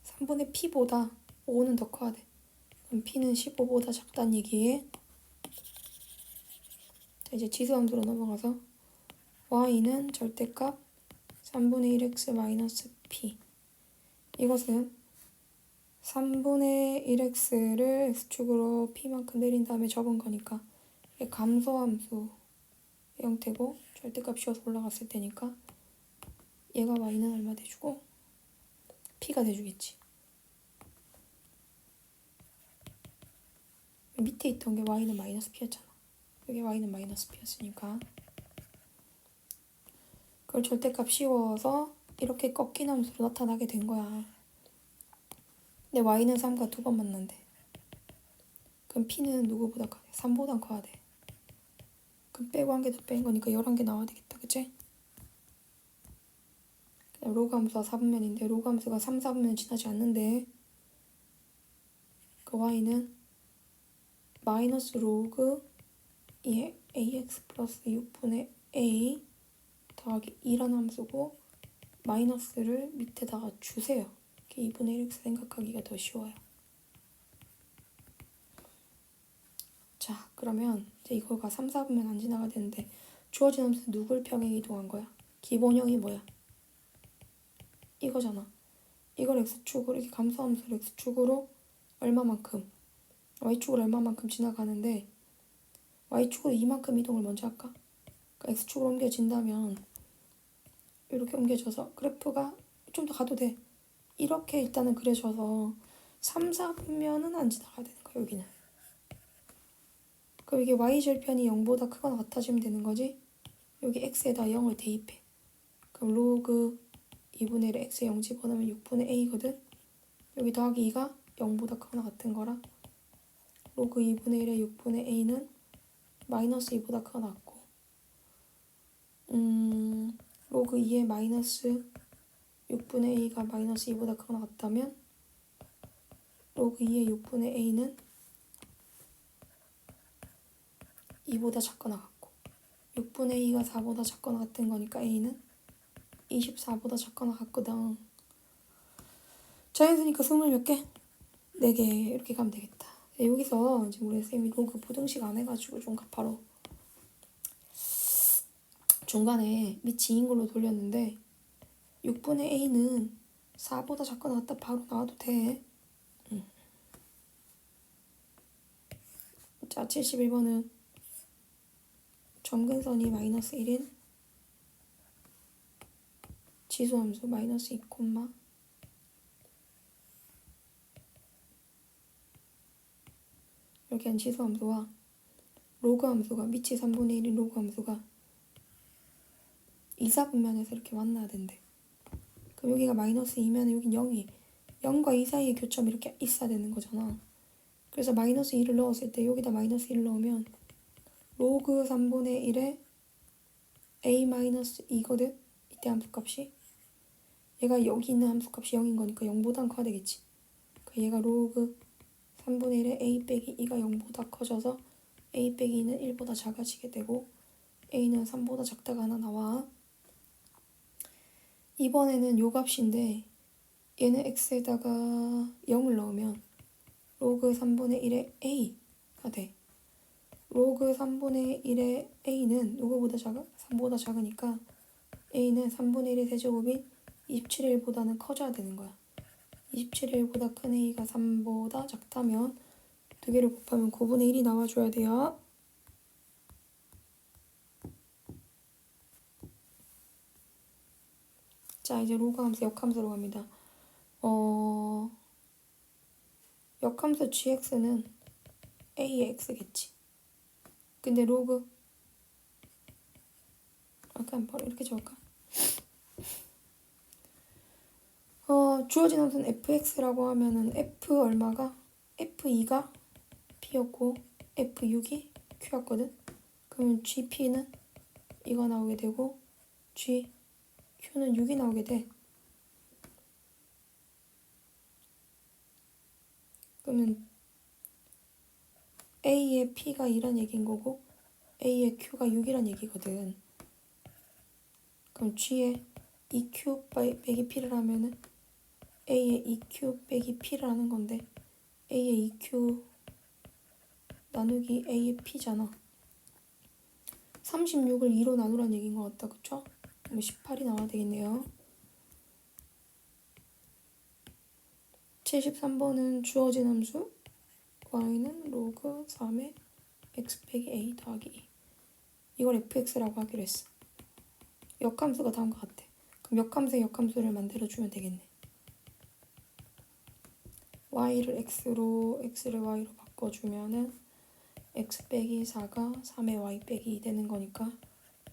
3분의 p보다 5는 더 커야 돼. 그럼 p는 15보다 작다는 얘기에 자, 이제 지수함수로 넘어가서 y는 절대값 3분의 1x-p 이것은 3분의 1x를 x축으로 p만큼 내린 다음에 접은 거니까 이게 감소함수 형태고 절대값 씌워서 올라갔을 때니까 얘가 y는 얼마 돼주고 p가 돼주겠지. 밑에 있던 게 y는 마이너스 p였잖아. 여기 y는 마이너스 p였으니까 그걸 절대값 씌워서 이렇게 꺾인 함수로 나타나게 된 거야. 근데 y는 3과 두 번 만난대. 그럼 p는 누구보다 커야 돼? 3보다 커야 돼. 그럼 빼고 한 개 더 뺀 거니까 11개 나와야 되겠다. 그치? 그냥 로그 함수가 4분면인데 로그 함수가 3, 4분면 지나지 않는데 그 y는 마이너스 로그 ax 플러스 6분의 a 더하기 2라는 함수고 마이너스를 밑에다가 주세요. 이렇게 2분의 1x 생각하기가 더 쉬워요. 자, 그러면 이제 이거가 3, 4분면 안 지나가 되는데 주어진 함수 누굴 평행 이동한 거야? 기본형이 뭐야? 이거잖아. 이걸 x축으로 이렇게 감소함수를 x축으로 얼마만큼 y축으로 얼마만큼 지나가는데 y축으로 이만큼 이동을 먼저 할까? 그러니까 x축으로 옮겨진다면 이렇게 옮겨져서 그래프가 좀 더 가도 돼. 이렇게 일단은 그려져서 3, 4분면은 안 지나가야 되는 거야 여기는. 그럼 이게 y절편이 0보다 크거나 같아지면 되는 거지. 여기 x에다 0을 대입해. 그럼 로그 2분의 1에 x에 0 집어넣으면 6분의 a거든. 여기 더하기 2가 0보다 크거나 같은 거라 로그 2분의 1에 6분의 a는 마이너스 2보다 크거나 같고 로그 2에 마이너스 6분의 a가 마이너스 2보다 크거나 같다면 로그 2의 6분의 a는 2보다 작거나 같고 6분의 a가 4보다 작거나 같은 거니까 a는 24보다 작거나 같거든. 자연수니까 스물 몇 개? 4개 이렇게 가면 되겠다. 여기서 지금 우리 쌤이 로그 부등식 안 해가지고 좀 바로 중간에 밑지인 걸로 돌렸는데 6분의 a는 4보다 작거나 같다 바로 나와도 돼. 자, 71번은 점근선이 마이너스 1인 지수함수 마이너스 2, 이렇게 한 지수함수와 로그함수가 밑이 3분의 1인 로그함수가 2, 4분면에서 이렇게 만나야 된대. 그럼 여기가 마이너스 2면 여긴 0이 0과 2 사이에 교점이 이렇게 있어야 되는 거잖아. 그래서 마이너스 2를 넣었을 때 여기다 마이너스 1을 넣으면 로그 3분의 1에 a 마이너스 2거든. 이때 함수값이 얘가 여기 있는 함수값이 0인 거니까 0보단 커야 되겠지. 그러니까 얘가 로그 3분의 1에 a 빼기 2가 0보다 커져서 a 빼기 2는 1보다 작아지게 되고 a는 3보다 작다가 하나 나와. 이번에는 요 값인데 얘는 x에다가 0을 넣으면 로그 3분의 1의 a가 돼. 로그 3분의 1의 a는 누구보다 작아? 3보다 작으니까 a는 3분의 1의 세제곱인 27의 1보다는 커져야 되는 거야. 27의 1보다 큰 a가 3보다 작다면 두 개를 곱하면 9분의 1이 나와줘야 돼요. 자, 이제 로그 함수 역함수로 갑니다. 역함수 gx는 a의 x겠지. 근데 로그 그냥 바로 이렇게 적을까? 주어진 함수는 fx라고 하면은 f 얼마가? f2가 p였고 f6이 q였거든. 그러면 gp는 이거 나오게 되고 gq는 6이 나오게 돼. 그러면 a의 p가 2란 얘기인 거고 a의 q가 6이란 얘기거든. 그럼 g의 2q 빼기 p를 하면은 a의 2q 빼기 p를 하는 건데 a의 2q 나누기 a의 p잖아. 36을 2로 나누란 얘기인 것 같다. 그쵸? 그럼 18이 나와야 되겠네요. 73번은 주어진 함수 y는 로그 3의 x 빼기 a 더하기 2. 이걸 fx라고 하기로 했어. 역함수가 다음과 같아. 그럼 역함수의 역함수를 만들어주면 되겠네. y를 x로 x를 y로 바꿔주면은 x 빼기 4가 3의 y 빼기 2 되는 거니까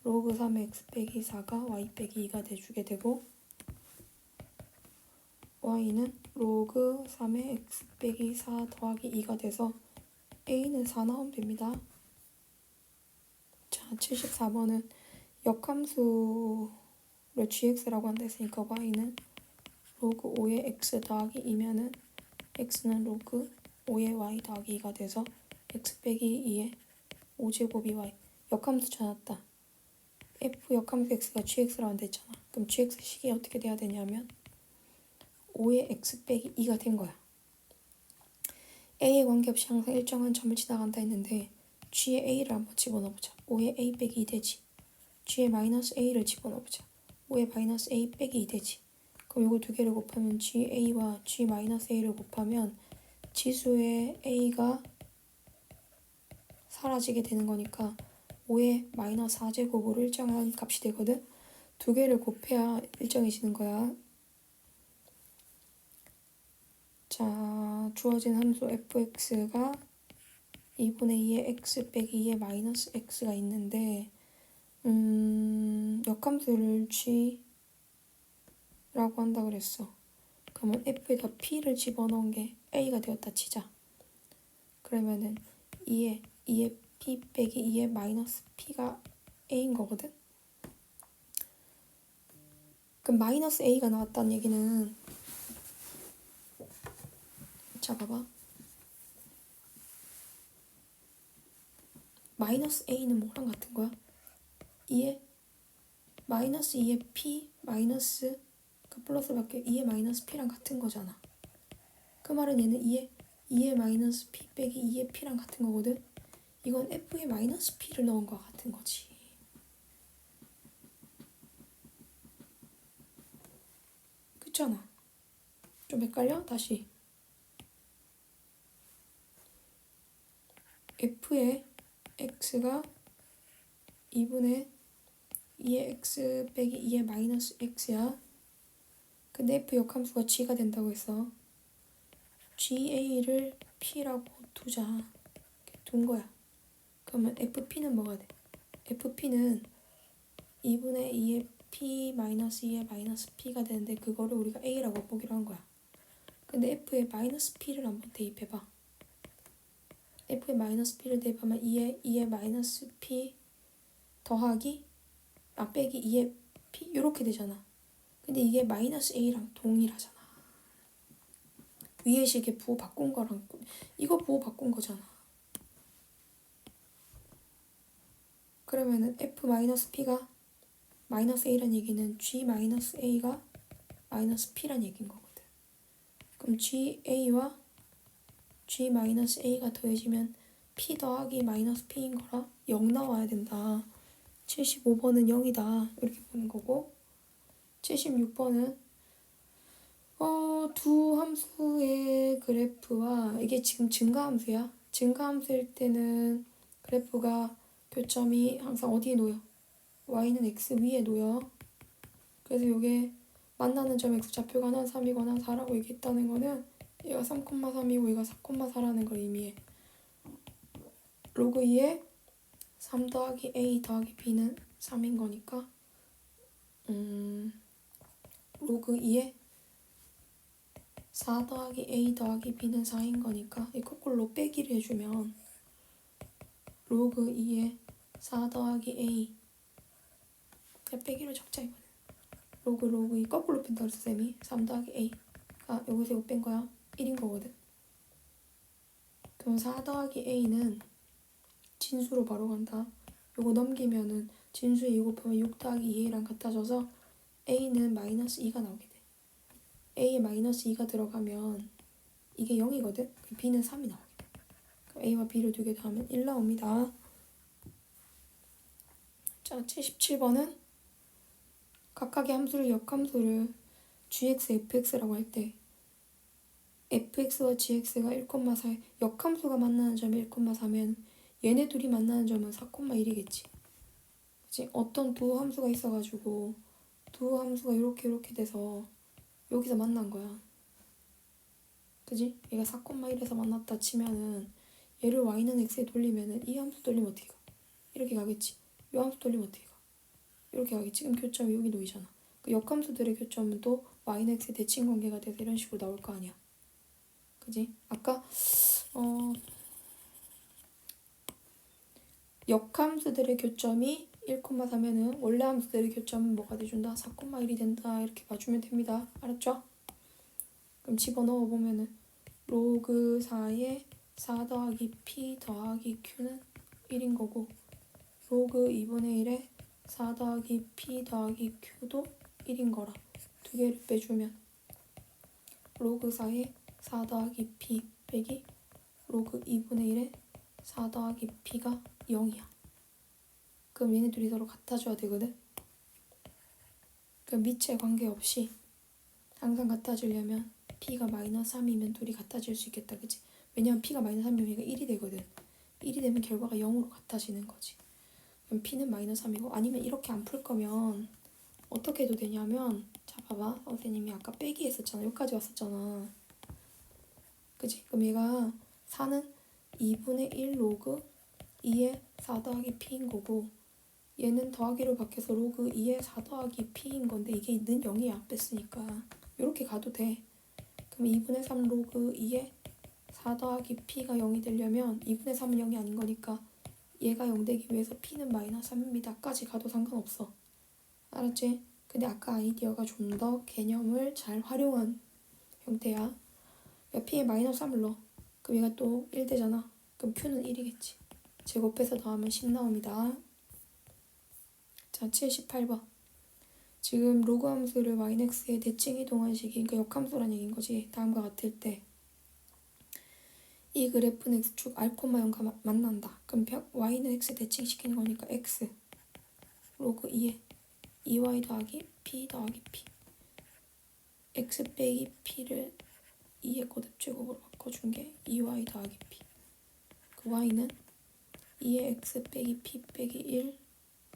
로그 3의 x 빼기 4가 y 빼기 2가 돼주게 되고 y는 로그 3의 x 빼기 4 더하기 2가 돼서 a는 4 나오면 됩니다. 자, 74번은 역함수를 gx라고 한다 했으니까 y는 로그 5의 x 더하기 2면은 x는 로그 5의 y 더하기 2가 돼서 x 빼기 2의 5제곱이 y. 역함수 찾았다. f 역함수 x가 gx라고 한다 했잖아. 그럼 gx 식이 어떻게 돼야 되냐면 5의 x 빼기 2가 된 거야. a에 관계없이 항상 일정한 점을 지나간다 했는데 g에 a를 한번 집어넣어보자. 5의 a 빼기 2 되지. g에 마이너스 a를 집어넣어보자. 5의 마이너스 a 빼기 2 되지. 그럼 이거 두 개를 곱하면 ga와 g 마이너스 a를 곱하면 지수의 a가 사라지게 되는 거니까 5의 마이너스 4제곱으로 일정한 값이 되거든. 두 개를 곱해야 일정해지는 거야. 자, 주어진 함수 fx가 2분의 2의 x 빼기 2의 마이너스 x가 있는데 역함수를 g라고 한다 그랬어. 그러면 f에다 p를 집어넣은 게 a가 되었다 치자. 그러면은 2의 p 빼기 2의 마이너스 p가 a인 거거든. 그럼 마이너스 a가 나왔다는 얘기는 자 봐봐. 마이너스 a는 뭐랑 같은 거야? 2의 마이너스 2의 p 마이너스 그 플러스밖에 2의 마이너스 p랑 같은 거잖아. 그 말은 얘는 2의 마이너스 p 빼기 2의 p랑 같은 거거든. 이건 f의 마이너스 p를 넣은 거 같은 거지. 그렇잖아. 좀 헷갈려? 다시. f의 x가 2분의 2의 x 빼기 2의 마이너스 x야. 근데 f 역함수가 g가 된다고 했어. ga를 p라고 두자. 이렇게 둔 거야. 그러면 fp는 뭐가 돼? fp는 2분의 2의 p 마이너스 2의 마이너스 p가 되는데 그거를 우리가 a라고 보기로 한 거야. 근데 f에 마이너스 p를 한번 대입해봐. f에 마이너스 p를 대입하면 2의 마이너스 p 더하기 빼기 2의 p 이렇게 되잖아. 근데 이게 마이너스 a랑 동일하잖아. 위의 식에 부호 바꾼 거랑 이거 부호 바꾼 거잖아. 그러면은 f 마이너스 p가 마이너스 a란 얘기는 g 마이너스 a가 마이너스 p란 얘기인 거거든. 그럼 ga와 G-A가 더해지면 P 더하기 마이너스 P인 거라 0 나와야 된다. 75번은 0이다. 이렇게 보는 거고 76번은 두 함수의 그래프와 이게 지금 증가함수야. 증가함수일 때는 그래프가 교점이 항상 어디에 놓여? y는 x 위에 놓여. 그래서 이게 만나는 점 x좌표가 하나 3이거나 4라고 얘기했다는 거는 얘가 3,3이고 얘가 4,4라는 걸 의미해. 로그 2에 3 더하기 a 더하기 b는 3인 거니까 로그 2에 4 더하기 a 더하기 b는 4인 거니까 이 거꾸로 빼기를 해주면 로그 2에 4 더하기 a 그냥 빼기로 적자 이거는 로그 2 거꾸로 뺀다 그랬어 쌤이 3 더하기 a가 여기서 이거 뺀 거야 1인 거거든. 그럼 4 더하기 a는 진수로 바로 간다. 요거 넘기면은 진수에 2 곱하면 6 더하기 2a랑 같아져서 a는 마이너스 2가 나오게 돼. a에 마이너스 2가 들어가면 이게 0이거든. b는 3이 나오게 돼. 그럼 a와 b를 두 개 더하면 1 나옵니다. 자, 77번은 각각의 함수를 역함수를 gx, fx라고 할 때 fx와 gx가 1,4에 역함수가 만나는 점이 1,4면 얘네 둘이 만나는 점은 4,1이겠지. 그치? 어떤 두 함수가 있어가지고 두 함수가 이렇게 돼서 여기서 만난 거야. 그지? 얘가 4,1에서 만났다 치면은 얘를 y는 x에 돌리면은 이 함수 돌리면 어떻게 가? 이렇게 가겠지. 이 함수 돌리면 어떻게 가? 이렇게 가겠지. 지금 교점이 여기 놓이잖아. 그 역함수들의 교점은 또 y는 x의 대칭 관계가 돼서 이런 식으로 나올 거 아니야. 그지? 아까 역함수들의 교점이 1,4면은 원래 함수들의 교점은 뭐가 돼준다? 4,1이 된다. 이렇게 봐주면 됩니다. 알았죠? 그럼 집어넣어 보면은 로그 4에 4 더하기 p 더하기 q는 1인 거고 로그 2분의 1에 4 더하기 p 더하기 q도 1인 거라 두 개를 빼주면 로그 4에 4 더하기 p 빼기 로그 2분의 1에 4 더하기 p가 0이야. 그럼 얘네 둘이 서로 같아져야 되거든. 그럼 밑에 관계없이 항상 같아지려면 p가 마이너스 3이면 둘이 같아질 수 있겠다. 그치? 왜냐면 p가 마이너스 3이면 얘가 1이 되거든. 1이 되면 결과가 0으로 같아지는 거지. 그럼 p는 마이너스 3이고 아니면 이렇게 안 풀 거면 어떻게 해도 되냐면 자 봐봐. 선생님이 아까 빼기 했었잖아. 여기까지 왔었잖아. 그치? 그럼 얘가 4는 2분의 1 로그 2에 4 더하기 p인 거고 얘는 더하기로 바뀌어서 로그 2에 4 더하기 p인 건데 이게 는 0이야. 뺐으니까 이렇게 가도 돼. 그럼 2분의 3 로그 2에 4 더하기 p가 0이 되려면 2분의 3은 0이 아닌 거니까 얘가 0 되기 위해서 p는 마이너스 3입니다. 까지 가도 상관없어. 알았지? 근데 아까 아이디어가 좀 더 개념을 잘 활용한 형태야. p에 마이너스 3을 넣어. 그럼 얘가 또 1 되잖아. 그럼 q는 1이겠지. 제곱해서 더하면 10 나옵니다. 자, 78번. 지금 로그 함수를 yx의 대칭 이동한식이 그러니까 역함수란 얘기인 거지. 다음과 같을 때 이 그래프는 x축 r,0과 만난다. 그럼 y는 x 대칭시키는 거니까 x 로그 2에 2y 더하기 p 더하기 p x 빼기 p를 2의 거듭제곱으로 바꿔준 게 2y 더하기 p 그 y는 2의 x 빼기 p 빼기 1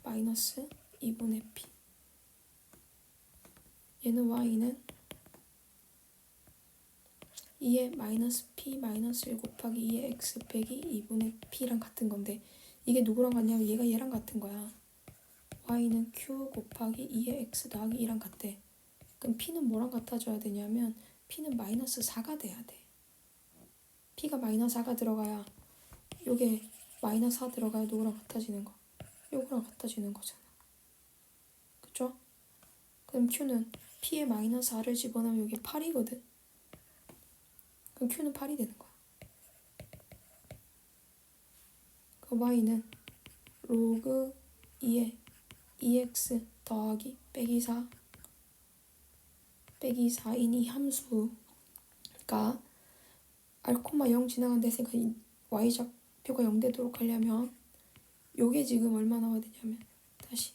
마이너스 2분의 p 얘는 y는 2의 마이너스 p 마이너스 1 곱하기 2의 x 빼기 2분의 p랑 같은 건데 이게 누구랑 같냐면 얘가 얘랑 같은 거야. y는 q 곱하기 2의 x 더하기 2랑 같대. 그럼 p는 뭐랑 같아져야 되냐면 p는 마이너스 4가 돼야 돼. p가 마이너스 4가 들어가야 요게 마이너스 4 들어가야 누구랑 같아지는 거? 요거랑 같아지는 거잖아. 그쵸? 그럼 q는 p에 마이너스 4를 집어넣으면 여기 8이거든. 그럼 q는 8이 되는 거야. 그럼 y는 로그 2에 2x 더하기 빼기 4 빼기 4인 이 함수가 R,0 지나간다 했으니까 이 y좌표가 0 되도록 하려면 요게 지금 얼마 나와야 되냐면 다시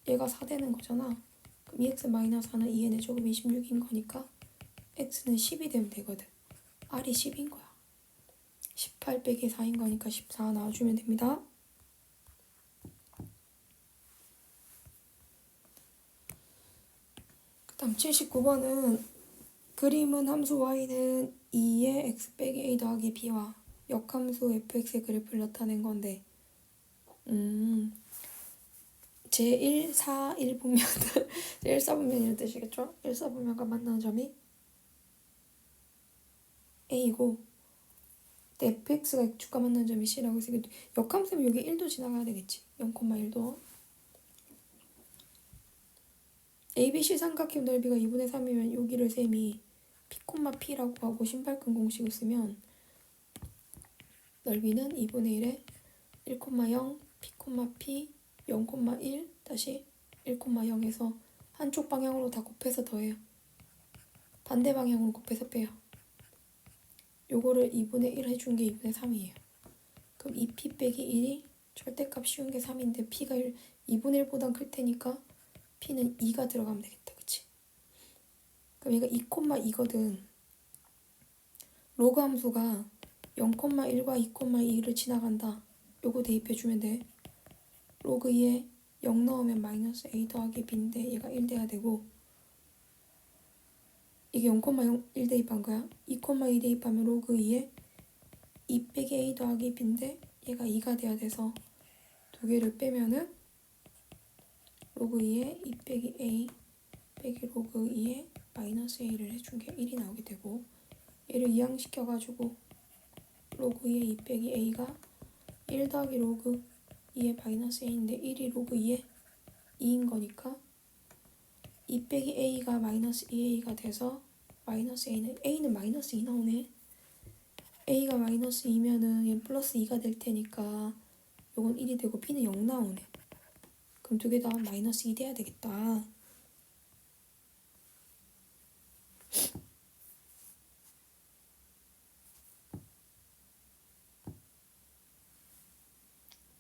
얘가 4 되는 거잖아. 그럼 2x-4는 2n의 제곱 26인 거니까 x는 10이 되면 되거든. r이 10인 거야. 18 빼기 4인 거니까 14 나와주면 됩니다. 그 다음 79번은 그림은 함수 y는 2의 x 빼기 a 더하기 b와 역함수 fx의 그래프를 나타낸 건데 제1, 4, 1분면 제1사분면이라는 뜻이겠죠? 1사분면과 만나는 점이 a이고 fx가 x축과 만나는 점이 c라고 해서 역함수면 여기 1도 지나가야 되겠지. 0,1도. ABC 삼각형 넓이가 2분의 3이면 여기를 셈이 P,P라고 하고 신발끈 공식을 쓰면 넓이는 2분의 1에 1,0 P, 0,1 다시 1,0에서 한쪽 방향으로 다 곱해서 더해요. 반대 방향으로 곱해서 빼요. 요거를 2분의 1 해준 게 2분의 3이에요. 그럼 2P 빼기 1이 절대값 쉬운 게 3인데 P가 2분의 1보단 클 테니까 P는 2가 들어가면 되겠다. 그치? 그럼 얘가 2,2거든. 로그 함수가 0,1과 2,2를 지나간다. 요거 대입해주면 돼. 로그 2에 0 넣으면 마이너스 a 더하기 b인데 얘가 1 돼야 되고 이게 0,0 1 대입한 거야. 2,2 대입하면 로그 2에 2 빼기 a 더하기 b인데 얘가 2가 돼야 돼서 두 개를 빼면은 로그 2에 2 빼기 a 빼기 로그 2에 마이너스 a를 해준 게 1이 나오게 되고 얘를 이항시켜가지고 로그 2에 2 빼기 a가 1 더하기 로그 2에 마이너스 a인데 1이 로그 2에 2인 거니까 2 빼기 a가 마이너스 2a가 돼서 마이너스 a는 마이너스 2 나오네. a가 마이너스 2면은 얘 플러스 2가 될 테니까 요건 1이 되고 b는 0 나오네. 그럼 두 개 다 마이너스 2 돼야 되겠다.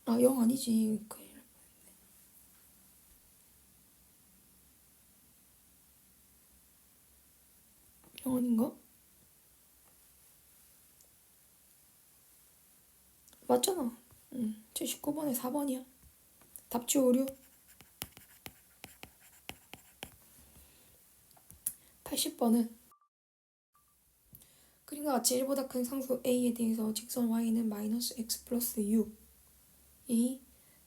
아, 0 아니지. 큰일 날 뻔했네. 0 아닌가? 맞잖아. 79번에 4번이야. 답지 오류. 80번은 그림과 같이 1보다 큰 상수 a에 대해서 직선 y는 마이너스 x 플러스 6이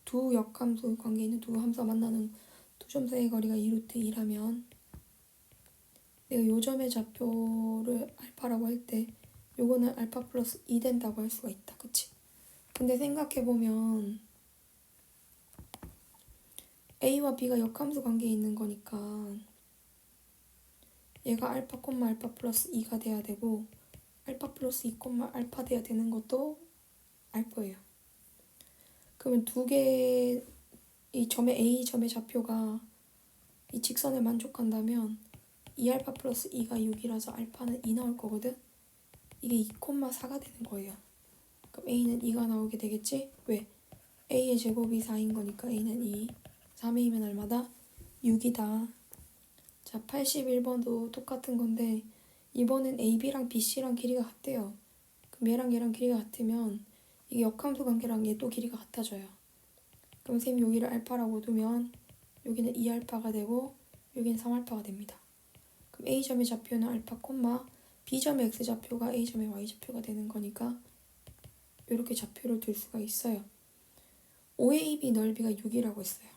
두 역함수 관계에 있는 두 함수가 만나는 두 점 사이의 거리가 2루트 2라면 내가 요 점의 좌표를 알파라고 할 때 요거는 알파 플러스 2 된다고 할 수가 있다. 그치? 근데 생각해보면 a와 b가 역함수 관계에 있는 거니까 얘가 알파, 알파 플러스 2가 돼야 되고 알파 플러스 2, 알파 돼야 되는 것도 알 거예요. 그러면 두 개, 이 점의 A 점의 좌표가 이 직선에 만족한다면 2알파 플러스 2가 6이라서 알파는 2 나올 거거든? 이게 2,4가 되는 거예요. 그럼 A는 2가 나오게 되겠지? 왜? A의 제곱이 4인 거니까 A는 2. 3A면 얼마다? 6이다. 자, 81번도 똑같은 건데 이번엔 AB랑 BC랑 길이가 같대요. 그럼 얘랑 길이가 같으면 이게 역함수 관계랑 얘 또 길이가 같아져요. 그럼 쌤이 여기를 알파라고 두면 여기는 2알파가 되고 여기는 3알파가 됩니다. 그럼 A점의 좌표는 알파, B점의 X좌표가 A점의 Y좌표가 되는 거니까 이렇게 좌표를 둘 수가 있어요. OAB 넓이가 6이라고 했어요.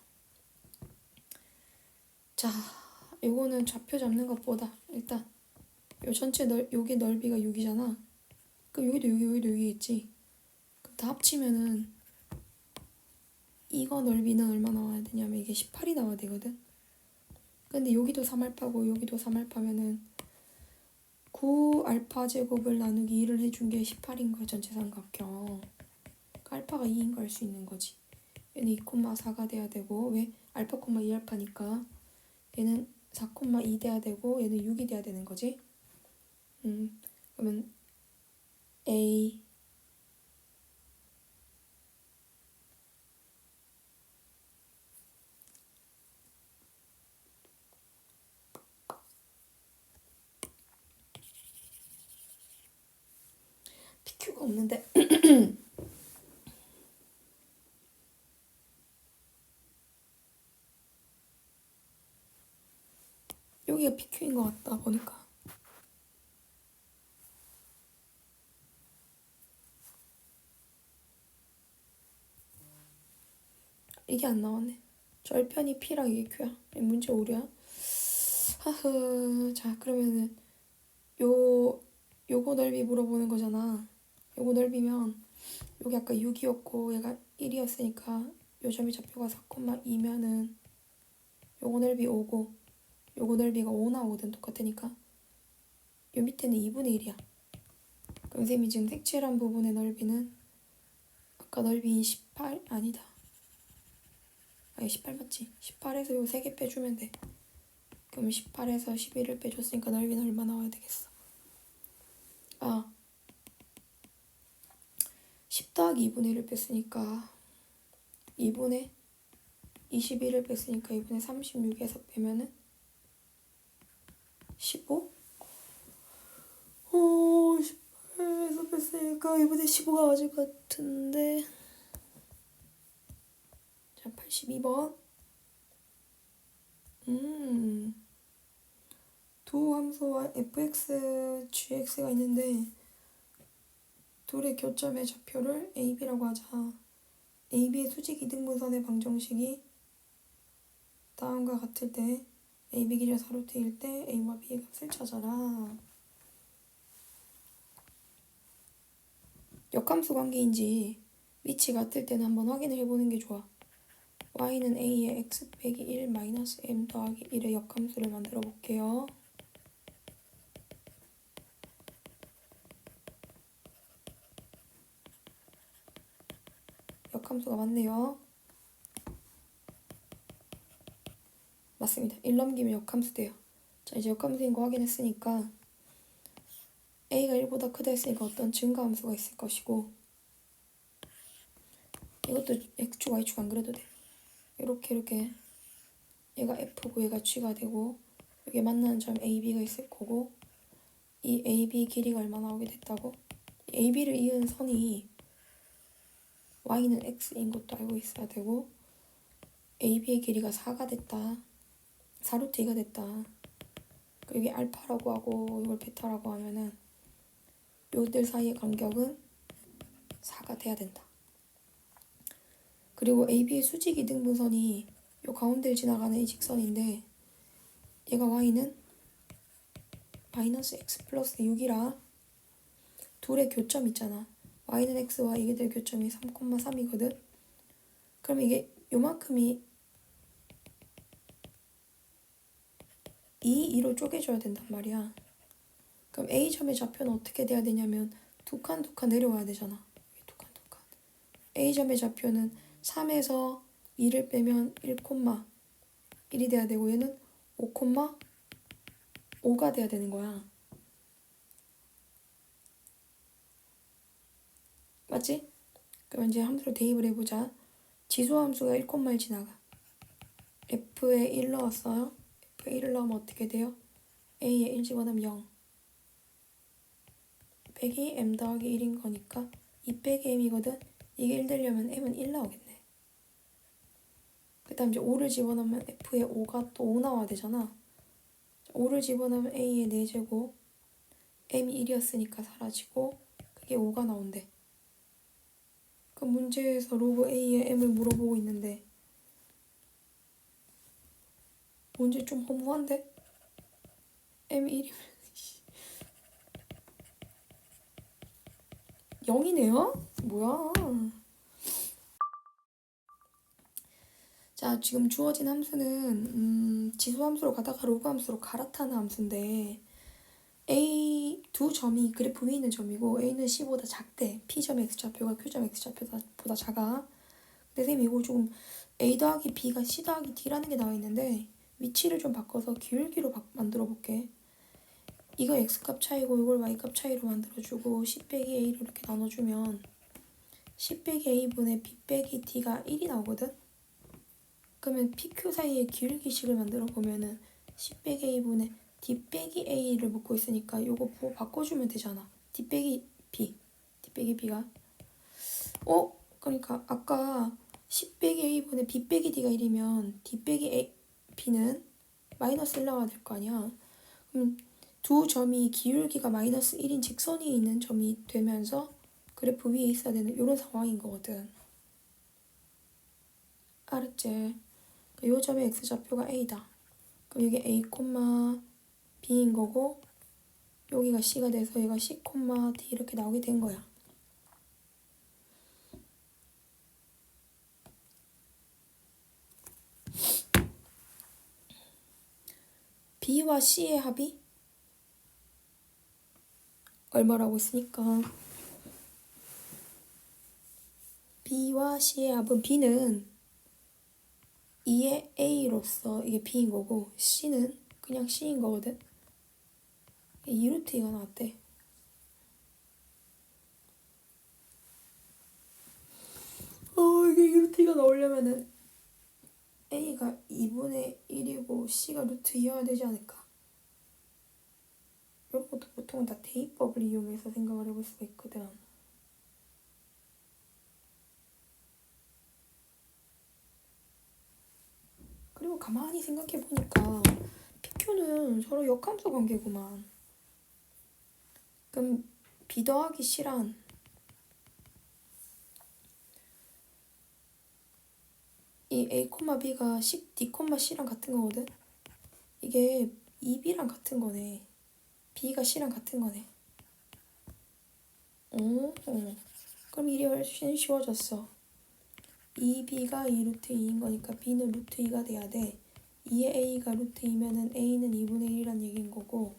자, 요거는 좌표 잡는 것보다 일단 요 전체 요게 넓이가 6이잖아. 그럼 여기도 6이겠지. 그럼 다 합치면은 이거 넓이는 얼마 나와야 되냐면 이게 18이 나와야 되거든. 근데 여기도 3알파고 여기도 3알파면은 9알파 제곱을 나누기 2를 해준 게 18인 거야. 전체 삼각형. 그러니까 알파가 2인 거 알 수 있는 거지. 얘는 2,4가 돼야 되고 왜? 알파, 2알파니까 얘는 4,2 돼야 되고 얘는 6이 돼야 되는 거지. 그러면 A PQ가 없는데 여기가 PQ인 것 같다 보니까. 이게 안 나왔네. 절편이 P랑 이게 Q야. 문제 오류야. 하흐. 자, 그러면은 요거 넓이 물어보는 거잖아. 요거 넓이면 여기 아까 6이었고 얘가 1이었으니까 요 점이 좌표가 4,2면은 요거 넓이 5고 요거 넓이가 5 나오거든. 똑같으니까 요 밑에는 2분의 1이야. 그럼 쌤이 지금 색칠한 부분의 넓이는 아까 넓이인 18? 아니다. 아니 18 맞지? 18에서 요 3개 빼주면 돼. 그럼 18에서 11을 빼줬으니까 넓이는 얼마 나와야 되겠어? 아 10 더하기 2분의 1을 뺐으니까 2분의 21을 뺐으니까 2분의 36에서 빼면은 15? 18에서 뺐으니까 2분의 15가 맞을 것 같은데. 자, 82번. 두 함수와 fx, gx가 있는데 둘의 교점의 좌표를 ab라고 하자. ab의 수직 이등분선의 방정식이 다음과 같을 때 ab 기준 사루트일 때 a와 b의 값을 찾아라. 역함수 관계인지 위치 같을 때는 한번 확인을 해보는 게 좋아. y는 a의 x 빼기 1 마이너스 m 더하기 1의 역함수를 만들어 볼게요. 역함수가 맞네요. 맞습니다. 1 넘기면 역함수 돼요. 자, 이제 역함수인 거 확인했으니까 a가 1보다 크다 했으니까 어떤 증가함수가 있을 것이고, 이것도 x축 y축 안 그려도 돼. 이렇게 얘가 f고 얘가 g가 되고 여기 만나는 점 ab가 있을 거고, 이 ab 길이가 얼마 나오게 됐다고? ab를 이은 선이 y는 x인 것도 알고 있어야 되고, ab의 길이가 4가 됐다. 4루트 2가 됐다. 여기 알파라고 하고 이걸 베타라고 하면은 요들 사이의 간격은 4가 돼야 된다. 그리고 AB의 수직 이등분선이 요 가운데를 지나가는 이 직선인데 얘가 y는 마이너스 x 플러스 6이라 둘의 교점 있잖아. y는 x와 이게들 교점이 3,3이거든. 그럼 이게 요만큼이 2로 쪼개져야 된단 말이야. 그럼 A점의 좌표는 어떻게 돼야 되냐면 두 칸 내려와야 되잖아. 두 칸. A점의 좌표는 3에서 2를 빼면 1,1이 돼야 되고 얘는 5,5가 돼야 되는 거야. 맞지? 그럼 이제 함수로 대입을 해보자. 지수함수가 1,1 지나가. F에 1 넣었어요. F에 1을 넣으면 어떻게 돼요? A에 1 집어넣으면 0 빼기 M 더하기 1인 거니까 2 빼기 M이거든. 이게 1 되려면 M은 1 나오겠네. 그 다음 이제 5를 집어넣으면 F에 5가 또 5 나와야 되잖아. 5를 집어넣으면 A의 4제곱, M이 1이었으니까 사라지고 그게 5가 나온대. 그 문제에서 로그 A의 M을 물어보고 있는데 문제 좀 허무한데? M 1이면 0이네요? 뭐야? 자, 지금 주어진 함수는 지수함수로 가다가 로그 함수로 갈아타는 함수인데 A 두 점이 그래프 위에 있는 점이고 A는 C보다 작대. P점 X좌표가 Q점 X좌표보다 작아. 근데 쌤이 이거 조금 A 더하기 B가 C 더하기 D라는 게 나와 있는데 위치를 좀 바꿔서 기울기로 만들어 볼게. 이거 x값 차이고 이걸 y값 차이로 만들어주고 10 빼기 a를 이렇게 나눠주면 10 빼기 a분의 b 빼기 d가 1이 나오거든? 그러면 pq 사이에 기울기식을 만들어 보면은 10 빼기 a분의 d 빼기 a를 묻고 있으니까 요거 바꿔주면 되잖아. d 빼기 b, d 빼기 b가 그러니까 아까 10 빼기 a분의 b 빼기 d가 1이면 d 빼기 b는 마이너스 1 나와야 될 거 아니야. 그럼 두 점이 기울기가 마이너스 1인 직선이 있는 점이 되면서 그래프 위에 있어야 되는 이런 상황인 거거든. 알았지? 이 점의 x좌표가 a다. 그럼 이게 a, b인 거고 여기가 c가 돼서 얘가 c, d 이렇게 나오게 된 거야. b와 c의 합이 얼마라고 했으니까 b와 c의 합은 b는 2의 a로서 이게 b인 거고 c는 그냥 c인 거거든. 2루트 2가 나왔대. 이게 2루트 2가 나오려면은 a가 2분의 1이고 c가 루트 2여야 되지 않을까? 이런 것도 보통은 다 대입법을 이용해서 생각을 해볼 수가 있거든. 그리고 가만히 생각해보니까 PQ는 서로 역함수 관계구만. 그럼 B 더하기 C란 이 A, B가 D, C랑 같은 거거든? 이게 2B랑 같은 거네. B가 C랑 같은 거네. 그럼 일이 훨씬 쉬워졌어. 2B가 2루트 2인 거니까 B는 루트 2가 돼야 돼. 2의 A가 루트 2면은 A는 2분의 1이란 얘기인 거고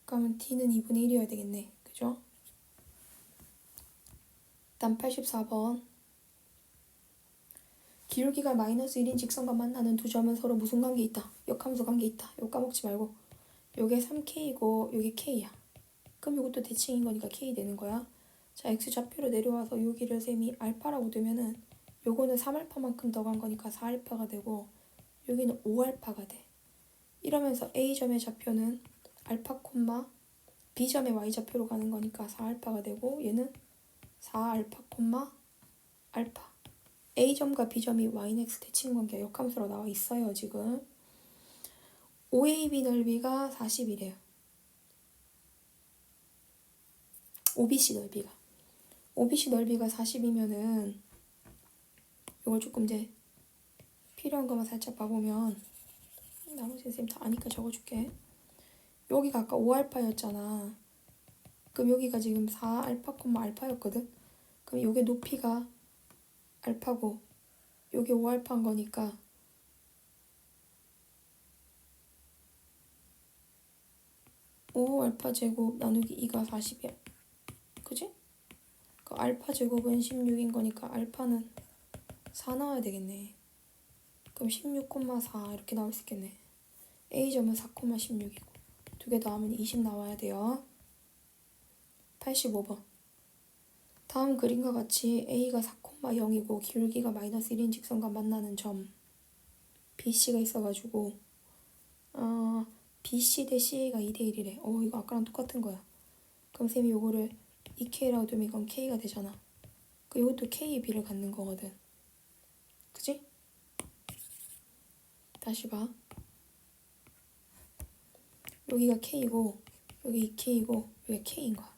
그러면 D는 2분의 1이어야 되겠네. 그죠? 다음 84번. 기울기가 마이너스 1인 직선과 만나는 두 점은 서로 무슨 관계 있다? 역함수 관계 있다. 이거 까먹지 말고. 요게 3K이고 요게 K야. 그럼 이것도 대칭인 거니까 K 되는 거야. 자, X좌표로 내려와서 여기를 셈이 알파라고 두면은 요거는 3알파만큼 더 간 거니까 4알파가 되고 여기는 5알파가 돼. 이러면서 A점의 좌표는 알파, B점의 Y좌표로 가는 거니까 4알파가 되고 얘는 4알파, 알파. A점과 B점이 Y넥스 대칭 관계 역함수로 나와 있어요, 지금. OAB 넓이가 40이래요. OBC 넓이가. OBC 넓이가 40이면은 이걸 조금 이제 필요한 것만 살짝 봐보면 나머지 선생님 다 아니까 적어줄게. 여기가 아까 5알파였잖아. 그럼 여기가 지금 4알파, 알파였거든. 그럼 요게 높이가 알파고 요게 5알파인 거니까 5알파 제곱 나누기 2가 40이야. 그지? 그 알파 제곱은 16인 거니까 알파는 4 나와야 되겠네. 그럼 16,4 이렇게 나올 수 있겠네. A점은 4,16이고 두 개 더하면 20 나와야 돼요. 85번. 다음 그림과 같이 A가 4,0이고 기울기가 마이너스 1인 직선과 만나는 점 BC가 있어가지고 BC 대 CA가 2대 1이래. 이거 아까랑 똑같은 거야. 그럼 쌤이 요거를 2K라고 두면 이건 K가 되잖아. 이것도 K, B를 갖는 거거든. 그지? 다시 봐. 여기가 K고 여기 2K고 여기가 K인 거야.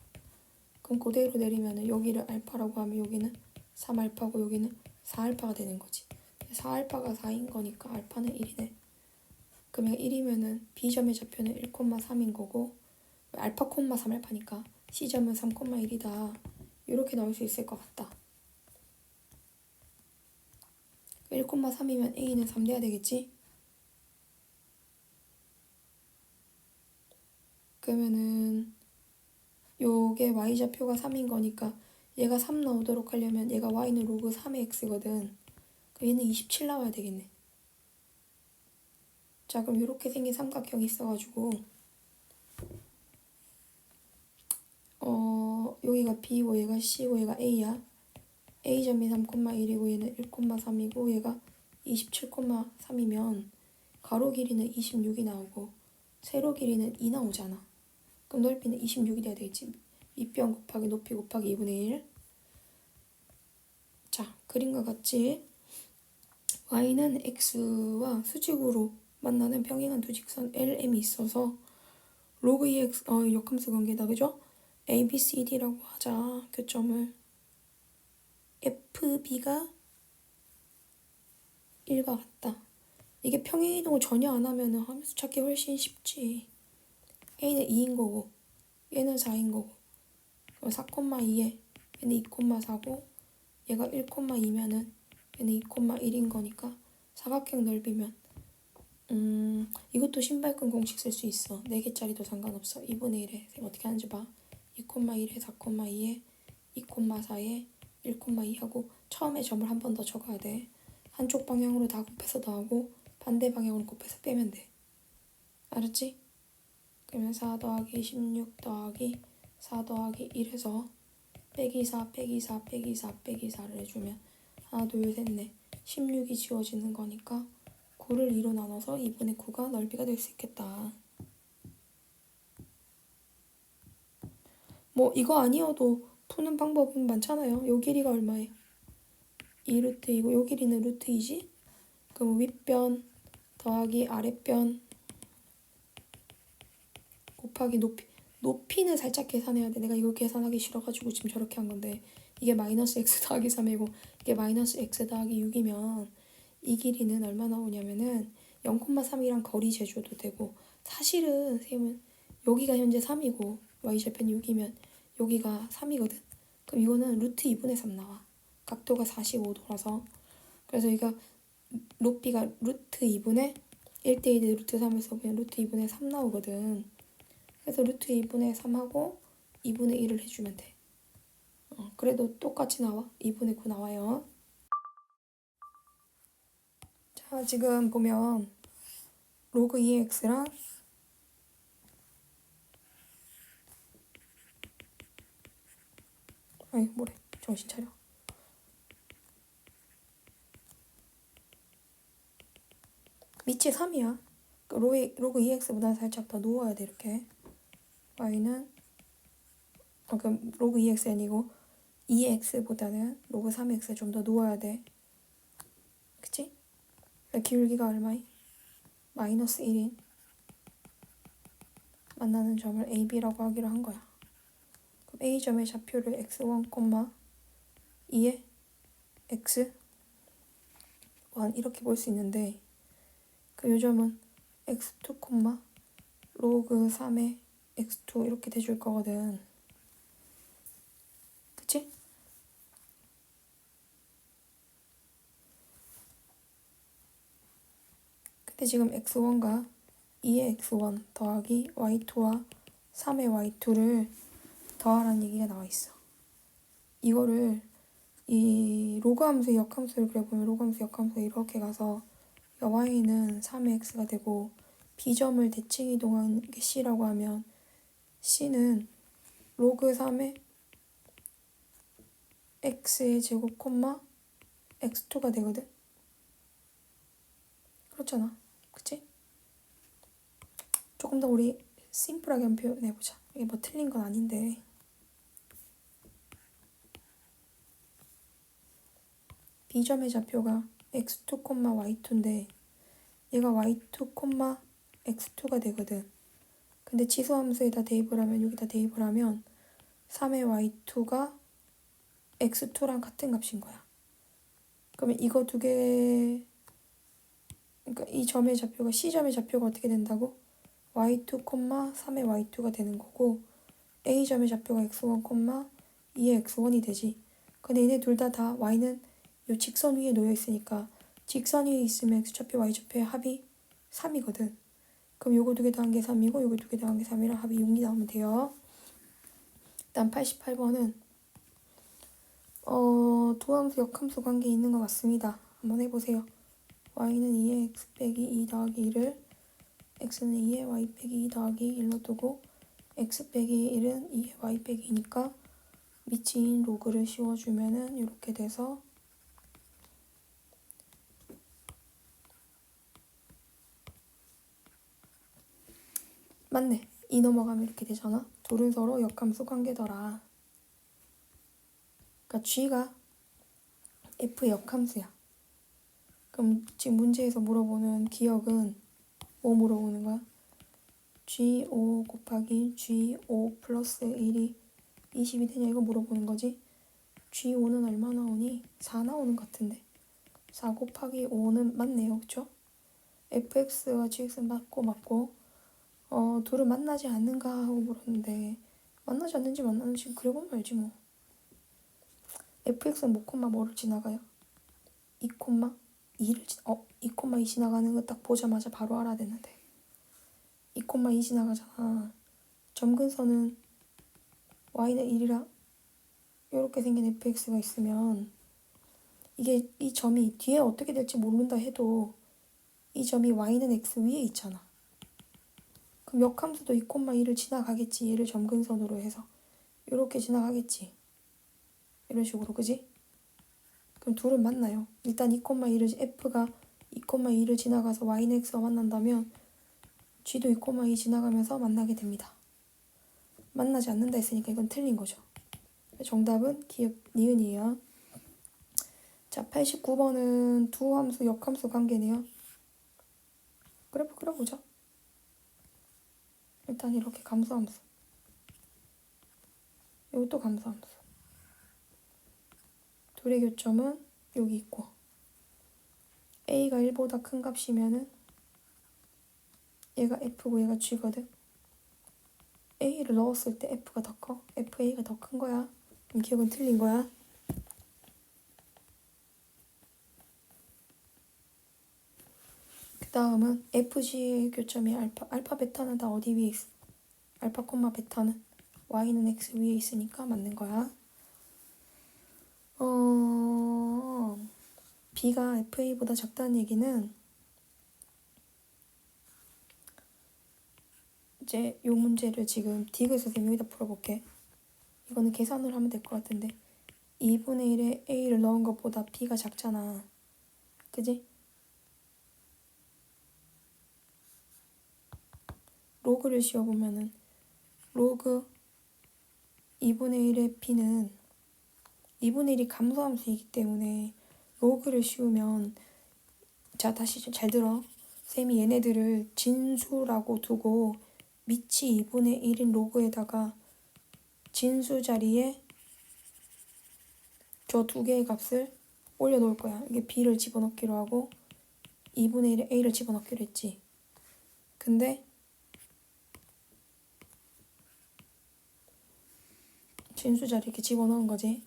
그럼 그대로 내리면은 여기를 알파라고 하면 여기는 3알파고 여기는 4알파가 되는 거지. 4알파가 4인 거니까 알파는 1이네. 그러면 1이면은 B점의 좌표는 1,3인 거고 알파, 3알파니까 C점은 3,1이다. 이렇게 나올 수 있을 것 같다. 1,3이면 A는 3 돼야 되겠지? 그러면은 요게 Y좌표가 3인 거니까 얘가 3 나오도록 하려면 얘가 Y는 로그 3의 X거든. 얘는 27 나와야 되겠네. 자, 그럼 이렇게 생긴 삼각형이 있어가지고 여기가 B고 얘가 C고 얘가 A야. A점이 3,1이고 얘는 1,3이고 얘가 27,3이면 가로 길이는 26이 나오고 세로 길이는 2 나오잖아. 그럼 넓이는 26이 돼야 되겠지. 밑변 곱하기 높이 곱하기 2분의 1. 자, 그림과 같이 y는 x와 수직으로 만나는 평행한 두 직선 LM이 있어서 로그 2x 역함수 관계다. 그죠? A, B, C, D라고 하자. 교점을 FB가 1과 같다. 이게 평행이동을 전혀 안 하면은 함수 찾기 훨씬 쉽지. A는 2인 거고 얘는 4인 거고 4,2에 얘는 2,4고 얘가 1,2면은 얘는 2,1인 거니까 사각형 넓이면 이것도 신발끈 공식 쓸 수 있어. 4개짜리도 상관없어. 2분의 1에 쌤 어떻게 하는지 봐. 2,1에 4,2에 2,4에 1,2 하고 처음에 점을 한 번 더 적어야 돼. 한쪽 방향으로 다 곱해서 더하고 반대 방향으로 곱해서 빼면 돼. 알았지? 그러면 4 더하기 16 더하기 4 더하기 1에서 빼기 4 빼기 4 빼기 4 빼기 4를 해주면 하나 둘 셋 넷 16이 지워지는 거니까 9를 2로 나눠서 2분의 9가 넓이가 될 수 있겠다. 뭐 이거 아니어도 푸는 방법은 많잖아요. 요 길이가 얼마예요? 2루트이고 요 길이는 루트 2지? 그럼 윗변 더하기 아랫변 곱하기 높이는 살짝 계산해야 돼. 내가 이거 계산하기 싫어가지고 지금 저렇게 한 건데 이게 마이너스 x 더하기 3이고 이게 마이너스 x 더하기 6이면 이 길이는 얼마 나오냐면은 0,3이랑 거리 재줘도 되고 사실은 쌤은 여기가 현재 3이고 y좌표는 6이면 여기가 3이거든. 그럼 이거는 루트 2분의 3 나와. 각도가 45도라서 그래서 이거 높이가 루트 2분의 1대1대 루트 3을 써보면 루트 2분의 3 나오거든. 그래서 루트 2분의 3하고 2분의 1을 해주면 돼. 그래도 똑같이 나와. 2분의 9 나와요. 자, 지금 보면 로그 2x랑 아이 뭐래 정신 차려. 밑이 3이야. 로그 2x보다 살짝 더 누워야 돼. 이렇게 y는 그럼 로그 2x 아니고 2x보다는 로그 3x 좀 더 누워야 돼. 그치? 기울기가 얼마이? 마이너스 1인 만나는 점을 AB라고 하기로 한 거야. 그럼 A점의 좌표를 x1, 2에 x1 이렇게 볼 수 있는데 그 요점은 x2, 로그 3에 x2 이렇게 돼줄 거거든. 그치? 근데 지금 x1과 2의 x1 더하기 y2와 3의 y2를 더하라는 얘기가 나와 있어. 이거를 이 로그 함수의 역함수를 그려보면 로그 함수 역함수 이렇게 가서 y는 3의 x가 되고 b점을 대칭 이동한 게 c라고 하면 c는 로그 3의 x의 제곱 x2가 되거든. 그렇잖아. 그치? 조금 더 우리 심플하게 한번 표현해보자. 이게 뭐 틀린 건 아닌데 b점의 좌표가 x2, y2인데 얘가 y2, x2가 되거든. 근데 치수함수에다 대입을 하면 여기다 대입을 하면 3의 y2가 x2랑 같은 값인 거야. 그러면 이거 두 개, 그러니까 이 점의 좌표가 C점의 좌표가 어떻게 된다고? y2, 3의 y2가 되는 거고 A점의 좌표가 x1, 2의 x1이 되지. 근데 얘네 둘 다 y는 이 직선 위에 놓여 있으니까 직선 위에 있으면 x좌표, y좌표의 합이 3이거든. 그럼 요거 두 개 더한 게 3이고 요거 두 개 더한 게 3이랑 합이 6이 나오면 돼요. 일단 88번은 두함수 역함수 관계 있는 것 같습니다. 한번 해보세요. y는 2의 x 빼기 2 더하기 2를 x는 2의 y 빼기 2 더하기 1로 두고 x 빼기 1은 2의 y 빼기 2니까 미치인 로그를 씌워주면은 이렇게 돼서 맞네. 2 넘어가면 이렇게 되잖아. 둘은 서로 역함수 관계더라. 그러니까 g가 f의 역함수야. 그럼 지금 문제에서 물어보는 기억은 뭐 물어보는 거야? G5 곱하기 G5 플러스 1이 20이 되냐 이거 물어보는 거지. G5는 얼마 나오니? 4 나오는 것 같은데 4 곱하기 5는 맞네요. 그쵸? fx와 gx는 맞고 둘은 만나지 않는가 하고 물었는데 만나지 않는지 만나는지 그려보면 알지 뭐. fx는 뭐를 지나가요? 2,2 지나가는 거 딱 보자마자 바로 알아야 되는데 2,2 지나가잖아. 점근선은 y는 1이라 이렇게 생긴 fx가 있으면 이게 이 점이 뒤에 어떻게 될지 모른다 해도 이 점이 y는 x 위에 있잖아. 그럼 역함수도 2,2를 지나가겠지. 얘를 점근선으로 해서 이렇게 지나가겠지. 이런 식으로 그지? 그럼 둘은 만나요. 일단 2,2를 f가 2,2를 지나가서 y는 x가 만난다면 g도 2,2 지나가면서 만나게 됩니다. 만나지 않는다 했으니까 이건 틀린 거죠. 정답은 기억 니은이에요. 자, 89번은 두 함수 역함수 관계네요. 그래프 그려보자. 일단 이렇게 감소함수. 이것도 감소함수. 둘의 교점은 여기 있고 a가 1보다 큰 값이면은 얘가 f고 얘가 g거든. a를 넣었을 때 f가 더 커. fa가 더 큰 거야. 그럼 기억은 틀린 거야. 그 다음은 fg의 교점이 알파 베타는 다 어디 위에 있어? 알파 베타는 y는 x 위에 있으니까 맞는 거야. b가 fa보다 작다는 얘기는 이제 요 문제를 지금 디귿 선생님 여기다 풀어볼게. 이거는 계산을 하면 될 것 같은데 2분의 1에 a를 넣은 것보다 b가 작잖아. 그지? 로그를 씌워보면은 로그 2분의 1의 b는 2분의 1이 감소함수이기 때문에 로그를 씌우면 자 다시 좀 잘 들어. 쌤이 얘네들을 진수라고 두고 밑이 2분의 1인 로그에다가 진수 자리에 저 두 개의 값을 올려놓을 거야. 이게 b를 집어넣기로 하고 2분의 1에 a를 집어넣기로 했지. 근데 진수 자리 이렇게 집어넣은 거지.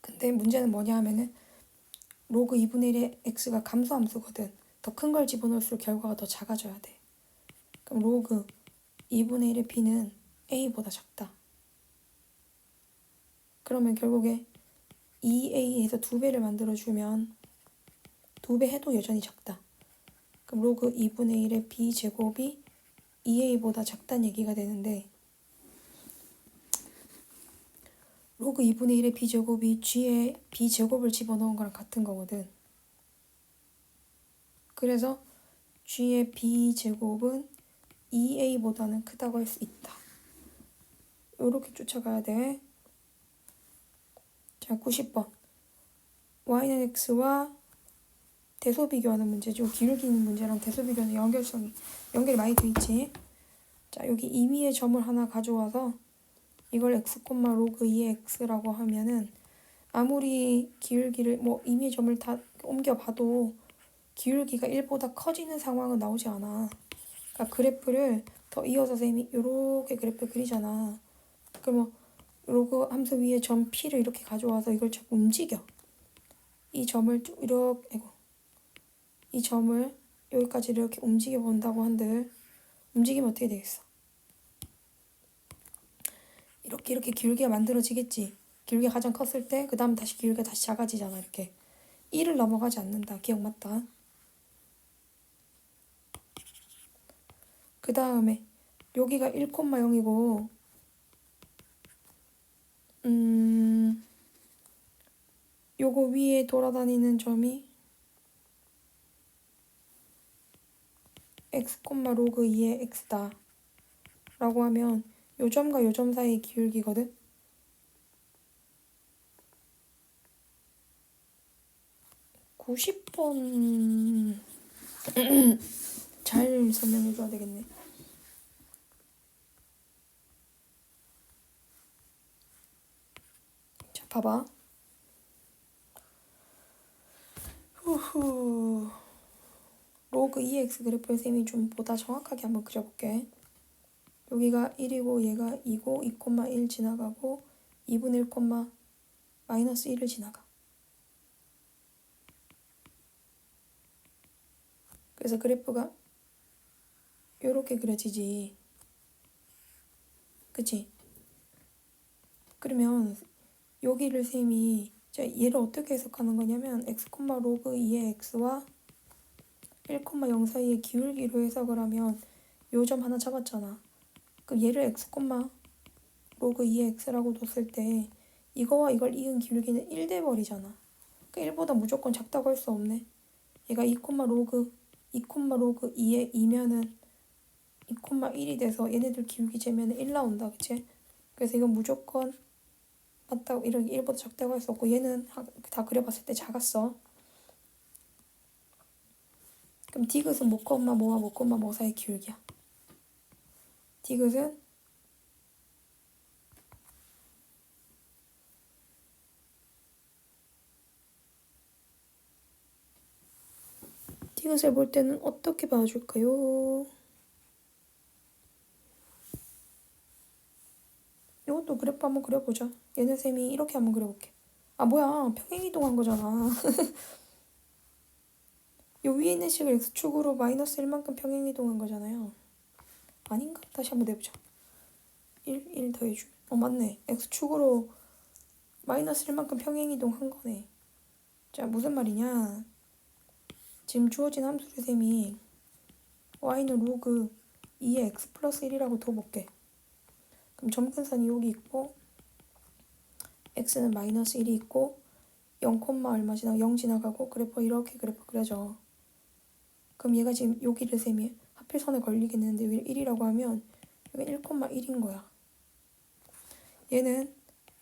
근데 문제는 뭐냐 하면은 로그 2분의 1의 x가 감소함수거든. 더 큰 걸 집어넣을수록 결과가 더 작아져야 돼. 그럼 로그 2분의 1의 b는 a보다 작다. 그러면 결국에 2a에서 2배를 만들어주면 2배 해도 여전히 작다. 그럼 로그 2분의 1의 b 제곱이 2a보다 작다는 얘기가 되는데 로그 2분의 1의 b제곱이 g에 b제곱을 집어넣은 거랑 같은 거거든. 그래서 g의 b제곱은 2a보다는 크다고 할 수 있다. 이렇게 쫓아가야 돼. 자, 90번. y는 x와 대소 비교하는 문제죠. 기울기는 문제랑 대소 비교는 연결이 많이 돼 있지. 자, 여기 임의의 점을 하나 가져와서 이걸 x, 로그 2의 x라고 하면은 아무리 기울기를 임의의 점을 다 옮겨봐도 기울기가 1보다 커지는 상황은 나오지 않아. 그러니까 그래프를 더 이어서 쌤이 이렇게 그래프 그리잖아. 그러면 로그 함수 위에 점 p를 이렇게 가져와서 이걸 자꾸 움직여. 이 점을 쭉 이렇게 이 점을 여기까지 이렇게 움직여 본다고 한들 움직이면 어떻게 되겠어? 이렇게 기울기가 만들어지겠지. 기울기가 가장 컸을 때 그 다음 다시 기울기가 다시 작아지잖아. 이렇게 1을 넘어가지 않는다. 기억 맞다. 그 다음에 여기가 1,0이고 요거 위에 돌아다니는 점이 x, 로그 2의 x다 라고 하면 요 점과 요 점 사이의 기울기거든. 90번 잘 설명해줘야 되겠네. 자, 봐봐. 후후. 로그 2x 그래프를 쌤이 좀 보다 정확하게 한번 그려볼게. 여기가 1이고 얘가 2고 2,1 지나가고 2분의 1, 마이너스 1을 지나가. 그래서 그래프가 요렇게 그려지지. 그치? 그러면 여기를 쌤이 얘를 어떻게 해석하는 거냐면 x, 로그 2의 x와 1,0 사이의 기울기로 해석을 하면 요 점 하나 잡았잖아. 그럼 얘를 x, 로그 2의 x라고 뒀을 때 이거와 이걸 이은 기울기는 1 돼버리잖아. 그러니까 1보다 무조건 작다고 할 수 없네. 얘가 2, 로그 2의 2면은 2,1이 돼서 얘네들 기울기 재면 1 나온다. 그치? 그래서 이건 무조건 맞다고, 이렇게 1보다 작다고 할 수 없고 얘는 다 그려봤을 때 작았어. 그럼 디귿은 뭐, 뭐와 뭐 사이 기울기야. 디귿은 디귿을 볼 때는 어떻게 봐줄까요? 이것도 그래프 한번 그려보자. 얘는 쌤이 이렇게 한번 그려볼게. 아 뭐야, 평행이동한 거잖아. 요 위에 있는 식을 x축으로 마이너스 1만큼 평행이동한 거잖아요. 아닌가? 다시 한번 내보자. 1 더해주면 맞네. x축으로 마이너스 1만큼 평행이동한 거네. 자, 무슨 말이냐. 지금 주어진 함수를 쌤이 y는 로그 2의 x 플러스 1이라고 둬볼게. 그럼 점근선이 여기 있고 x는 마이너스 1이 있고 0, 얼마 지나가 0 지나가고 그래프 이렇게 그래프 그려져. 그럼 얘가 지금 여기를 셈이 하필선에 걸리겠는데 왜 1이라고 하면 여기 1,1인 거야. 얘는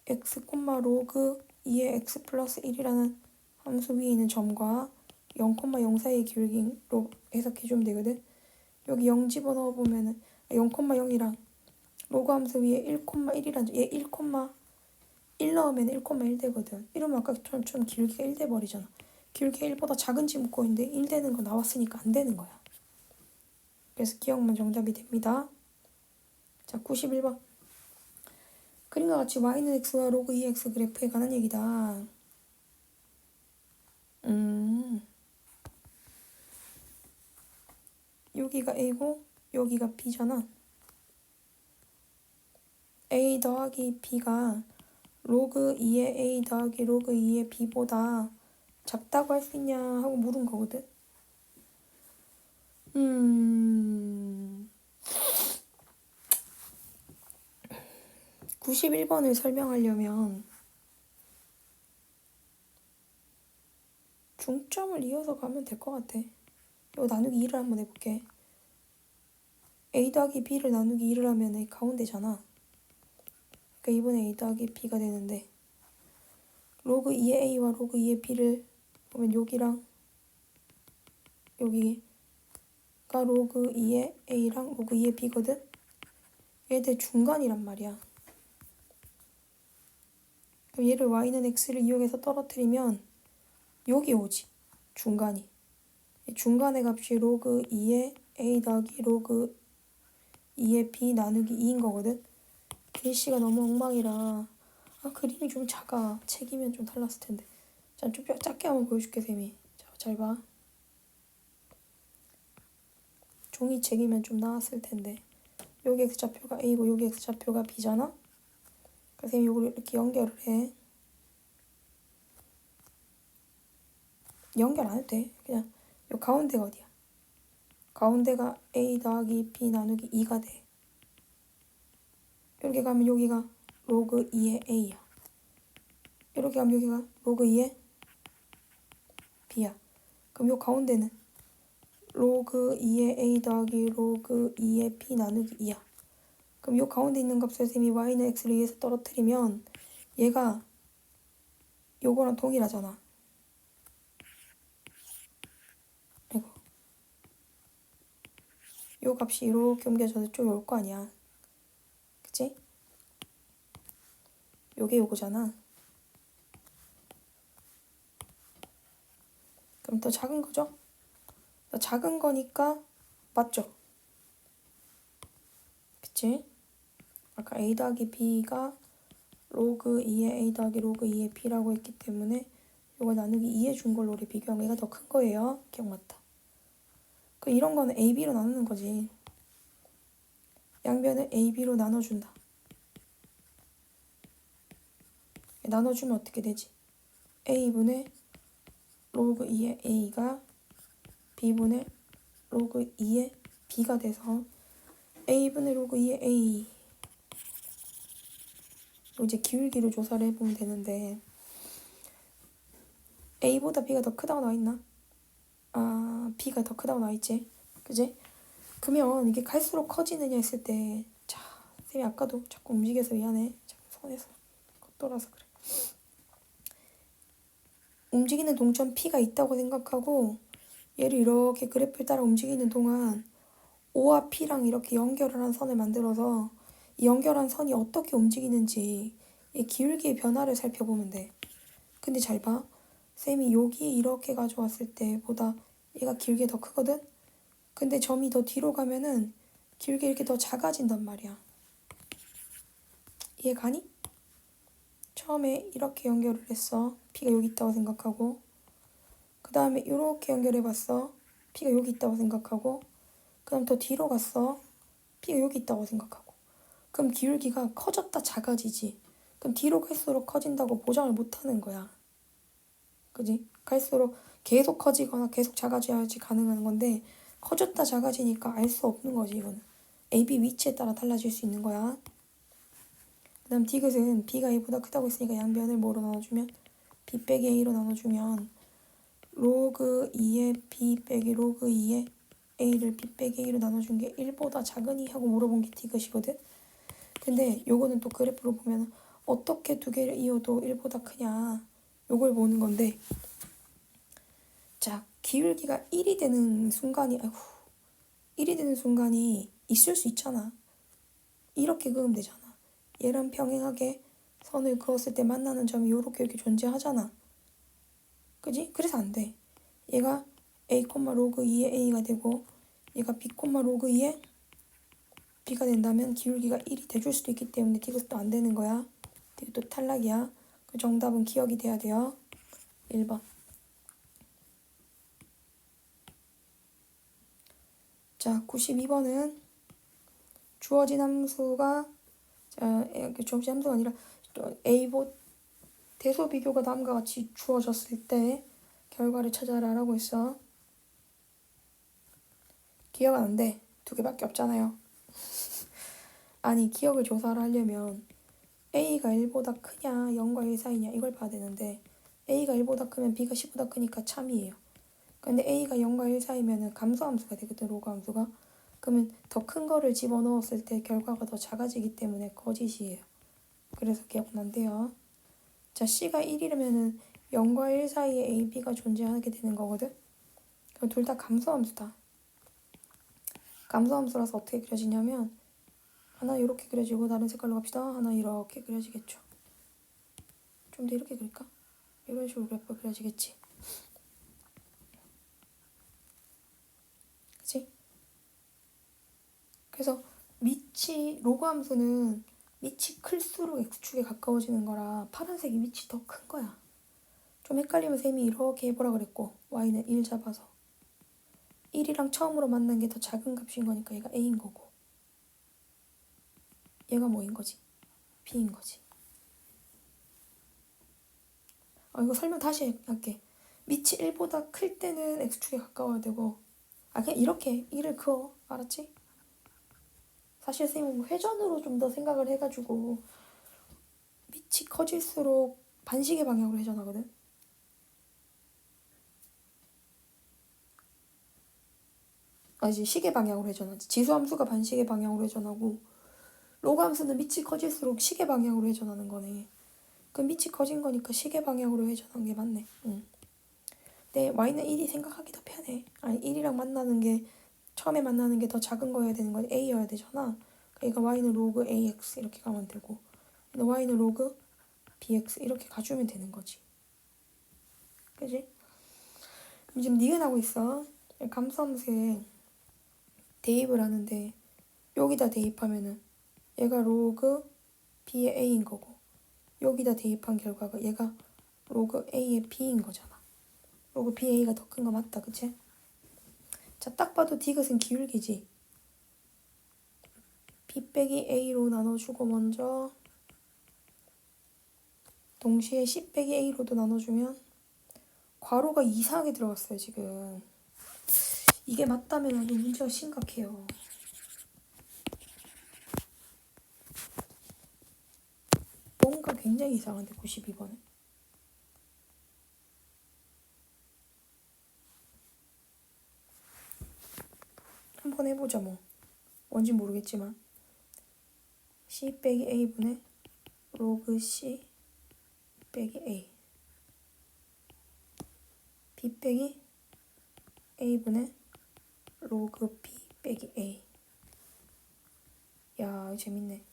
x, 로그 2의 x 플러스 1이라는 함수 위에 있는 점과 0, 0 사이의 기울기로 해석해주면 되거든. 여기 0 집어넣어 보면은 0, 0이랑 로그 함수 위에 1,1이란 얘 1 넣으면 1,1 되거든. 이러면 아까 좀 기울기가 1 돼버리잖아. 기울기가 1보다 작은지 묻고 있는데 1 되는 거 나왔으니까 안 되는 거야. 그래서 기억만 정답이 됩니다. 자, 91번. 그림과 같이 y는 x와 로그 2x 그래프에 관한 얘기다. 여기가 a고 여기가 b잖아. a 더하기 b가 로그 2의 a 더하기 로그 2의 b보다 작다고 할 수 있냐 하고 물은 거거든. 91번을 설명하려면 중점을 이어서 가면 될 것 같아. 이거 나누기 2를 한번 해볼게. a 더하기 b를 나누기 2를 하면 가운데잖아. 그러니까 이번에 a 더하기 b가 되는데 로그 2의 a와 로그 2의 b를 보면 여기랑 여기가 로그 2의 a랑 로그 2의 b거든. 얘들 중간이란 말이야. 그럼 얘를 y는 x를 이용해서 떨어뜨리면 여기 오지. 중간이. 중간의 값이 로그 2의 a 더하기 로그 2의 b 나누기 2인 거거든. 글씨가 너무 엉망이라 그림이 좀 작아. 책이면 좀 달랐을 텐데. 자, 좀 작게 한번 보여줄게, 쌤이. 자, 잘 봐. 종이책이면 좀 나았을 텐데. 여기 x좌표가 a고 여기 x좌표가 b잖아. 그래서 쌤이 이걸 이렇게 연결을 해. 연결 안 해도 돼. 그냥 요 가운데가 어디야? 가운데가 a 더하기 b 나누기 2가 돼. 이렇게 가면 여기가 로그 2의 a야. 이렇게 가면 여기가 로그 2의 b야. 그럼 요 가운데는 로그 2의 a 더하기 로그 2의 b 나누기 2야. 그럼 요 가운데 있는 값을 쌤이 y는 x를 위해서 떨어뜨리면 얘가 요거랑 동일하잖아. 이거. 요 값이 이렇게 옮겨져서 이쪽에 올 거 아니야. 그치? 요게 요거잖아. 그럼 더 작은 거죠? 더 작은 거니까 맞죠? 그치? 아까 a 더하기 b가 로그 2의 a 더하기 로그 2의 b라고 했기 때문에 이걸 나누기 2에 준 걸로 우리 비교하면 얘가 더 큰 거예요. 기억 맞다. 그 이런 거는 a, b로 나누는 거지. 양변을 a, b로 나눠준다. 나눠주면 어떻게 되지? a분의 로그 2의 a가 b분의 로그 2의 b가 돼서 a분의 로그 2의 a 이제 기울기를 조사를 해보면 되는데 a보다 b가 더 크다고 나와있나? 아, b가 더 크다고 나와있지. 그지? 그러면 이게 갈수록 커지느냐 했을 때 자, 쌤이 아까도 자꾸 움직여서 미안해. 자꾸 손에서 겉돌아서 그래. 움직이는 동점 P가 있다고 생각하고 얘를 이렇게 그래프를 따라 움직이는 동안 O와 P랑 이렇게 연결을 한 선을 만들어서 이 연결한 선이 어떻게 움직이는지 이 기울기의 변화를 살펴보면 돼. 근데 잘 봐. 쌤이 여기 이렇게 가져왔을 때보다 얘가 길게 더 크거든? 근데 점이 더 뒤로 가면은 길게 이렇게 더 작아진단 말이야. 이해 가니? 처음에 이렇게 연결을 했어. P가 여기 있다고 생각하고 그 다음에 이렇게 연결해봤어. P가 여기 있다고 생각하고 그 다음 더 뒤로 갔어. P가 여기 있다고 생각하고 그럼 기울기가 커졌다 작아지지. 그럼 뒤로 갈수록 커진다고 보장을 못하는 거야. 그지? 갈수록 계속 커지거나 계속 작아져야지 가능한 건데 커졌다 작아지니까 알 수 없는 거지 이거는. A, B 위치에 따라 달라질 수 있는 거야. 그 다음 디귿은 B가 A보다 크다고 했으니까 양변을 뭐로 나눠주면 B 빼기 A로 나눠주면 로그 2의 B 빼기 로그 2의 A를 B 빼기 A로 나눠준 게 1보다 작으니 하고 물어본 게 디귿이거든. 근데 요거는 또 그래프로 보면 어떻게 두 개를 이어도 1보다 크냐 요걸 보는 건데 자 기울기가 1이 되는 순간이 1이 되는 순간이 있을 수 있잖아. 이렇게 그으면 되잖아. 얘랑 평행하게 선을 그었을 때 만나는 점이 요렇게 이렇게 존재하잖아. 그지? 그래서 안 돼. 얘가 a, 로그 2의 a가 되고 얘가 b, 로그 2의 b가 된다면 기울기가 1이 돼줄 수도 있기 때문에 디귿도 안 되는 거야. 디귿도 탈락이야. 그 정답은 기억이 돼야 돼요. 1번. 자, 92번은 주어진 함수가 주어진 함수가 아니라 a보 대소 비교가 다음과 같이 주어졌을 때 결과를 찾아라라고 했어. 기억은 안 돼. 두 개밖에 없잖아요. 아니 기억을 조사를 하려면 A가 1보다 크냐 0과 1 사이냐 이걸 봐야 되는데 A가 1보다 크면 B가 10보다 크니까 참이에요. 근데 A가 0과 1 사이면 감소함수가 되거든. 로그 함수가. 그러면 더 큰 거를 집어넣었을 때 결과가 더 작아지기 때문에 거짓이에요. 그래서 기억은 안 돼요. 자 C가 1이라면 0과 1 사이에 A, B가 존재하게 되는 거거든. 그럼 둘 다 감소함수다. 감소함수라서 어떻게 그려지냐면 하나 이렇게 그려지고 다른 색깔로 갑시다. 하나 이렇게 그려지겠죠. 좀 더 이렇게 그릴까? 이런 식으로 그래프가 그려지겠지. 그치? 그래서 밑이 로그 함수는 밑이 클수록 x축에 가까워지는 거라 파란색이 밑이 더 큰 거야. 좀 헷갈리면 쌤이 이렇게 해보라 그랬고 y는 1 잡아서 1이랑 처음으로 만난 게 더 작은 값인 거니까 얘가 a인 거고 얘가 뭐인 거지? b인 거지. 이거 설명 다시 할게. 밑이 1보다 클 때는 x축에 가까워야 되고 아 그냥 이렇게 이를 그어. 알았지? 사실 쌤은 회전으로 좀 더 생각을 해가지고 밑이 커질수록 반시계 방향으로 회전하거든. 아니지, 시계 방향으로 회전하지. 지수함수가 반시계 방향으로 회전하고 로그 함수는 밑이 커질수록 시계 방향으로 회전하는 거네. 그 밑이 커진 거니까 시계 방향으로 회전한 게 맞네. 응. 근데 y는 1이 생각하기 더 편해. 아니 1이랑 만나는 게 처음에 만나는 게 더 작은 거여야 되는 건 a여야 되잖아. 그러니까 y는 로그 ax 이렇게 가면 되고 y는 로그 bx 이렇게 가주면 되는 거지. 그지? 지금 니은하고 있어. 감수함수에 대입을 하는데 여기다 대입하면은 얘가 로그 b의 a인 거고 여기다 대입한 결과가 얘가 로그 a의 b인 거잖아. 로그 ba가 더 큰 거 맞다, 그치? 자, 딱 봐도 디귿은 기울기지. b 빼기 a로 나눠주고 먼저 동시에 c 빼기 a로도 나눠주면 괄호가 이상하게 들어갔어요, 지금. 이게 맞다면 아주 문제가 심각해요. 뭔가 굉장히 이상한데 92번은. 한번 해보자 뭐. 뭔지 모르겠지만 c 빼기 a분의 로그 c 빼기 a b 빼기 a분의 로그 b 빼기 a. 야, 재밌네.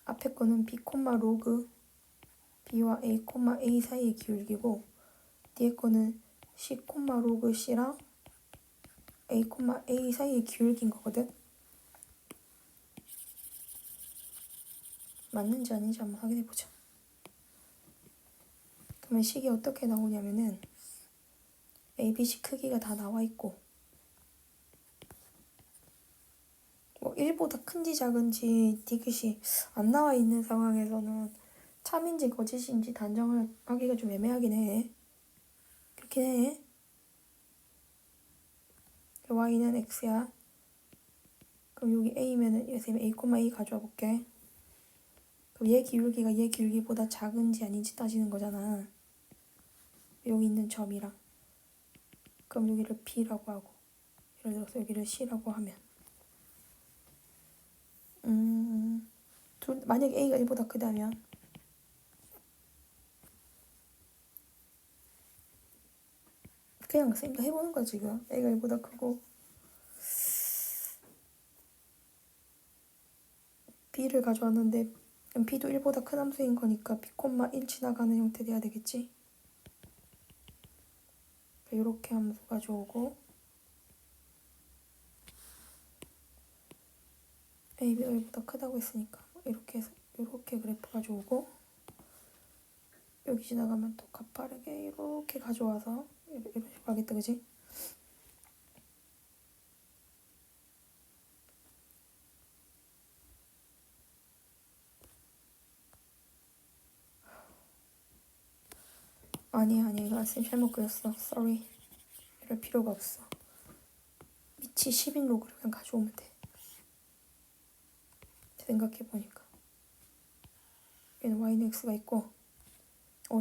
앞에 거는 b, 로그 b와 a, 사이의 기울기고 뒤에 거는 c, 로그 c랑 a, 사이의 기울기인 거거든. 맞는지 아닌지 한번 확인해보자. 그러면 식이 어떻게 나오냐면은 a, b, c 크기가 다 나와 있고 뭐 1보다 큰지 작은지 디귿이 안 나와 있는 상황에서는 참인지 거짓인지 단정을 하기가 좀 애매하긴 해. 그렇긴 해. y는 x야. 그럼 여기 a면은 선생님 a, 가져와 볼게. 그럼 얘 기울기가 얘 기울기보다 작은지 아닌지 따지는 거잖아. 여기 있는 점이랑. 그럼 여기를 b라고 하고 예를 들어서 여기를 c라고 하면 만약에 a가 1보다 크다면 그냥 쌤도 해보는 거야 지금. a가 1보다 크고 b를 가져왔는데 b도 1보다 큰 함수인 거니까 b, 1 지나가는 형태 돼야 되겠지. 이렇게 함수 가져오고 a, b가 1보다 크다고 했으니까 이렇게 해서 이렇게 그래프 가져오고 여기 지나가면 또 가파르게 이렇게 가져와서 이런 식으로 하겠다, 그지? 아니야 이거 쌤 잘못 그렸어. sorry. 이럴 필요가 없어. 밑이 10인 로그를 그냥 가져오면 돼. 생각해보니까 얘는 y는 x가 있고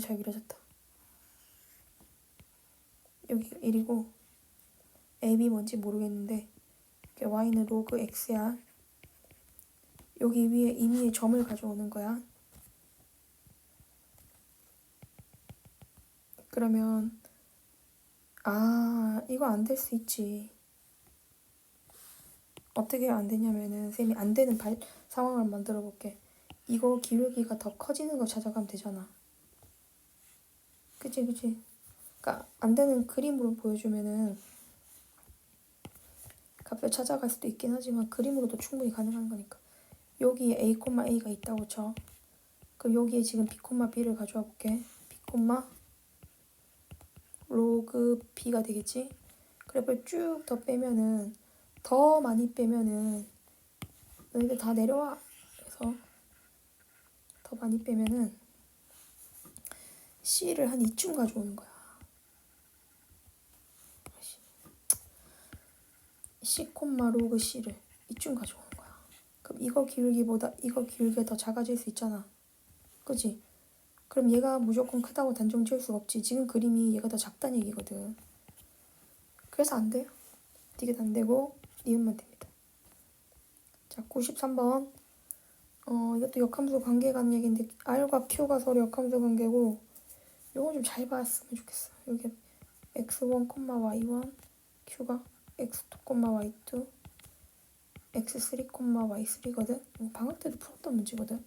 잘 그려졌다. 여기가 1이고 ab 뭔지 모르겠는데 y는 로그 x야. 여기 위에 임의의 점을 가져오는 거야. 그러면 이거 안 될 수 있지. 어떻게 안 되냐면은 쌤이 안 되는 상황을 만들어 볼게. 이거 기울기가 더 커지는 거 찾아가면 되잖아. 그치? 그러니까 안 되는 그림으로 보여주면은 값을 찾아갈 수도 있긴 하지만 그림으로도 충분히 가능한 거니까. 여기에 a, a가 있다고 쳐. 그럼 여기에 지금 b, b를 가져와 볼게. b, 로그 b가 되겠지? 그래프를 쭉 더 빼면은 더 많이 빼면은 너희들 다 내려와. 그래서 더 많이 빼면은 c를 한 이쯤 가져오는 거야. C, 로그 C를 이쯤 가져오는 거야. 그럼 이거 기울기보다 이거 기울기가 더 작아질 수 있잖아. 그치? 그럼 얘가 무조건 크다고 단정 지을 수가 없지. 지금 그림이 얘가 더 작다는 얘기거든. 그래서 안 돼요. 디귿 안 되고 니은만 됩니다. 자, 93번. 이것도 역함수 관계 가는 얘기인데 R과 Q가 서로 역함수 관계고 요거 좀 잘 봤으면 좋겠어. 여기 x1, y1, q가 x2, y2, x3, y3거든. 방학 때도 풀었던 문제거든.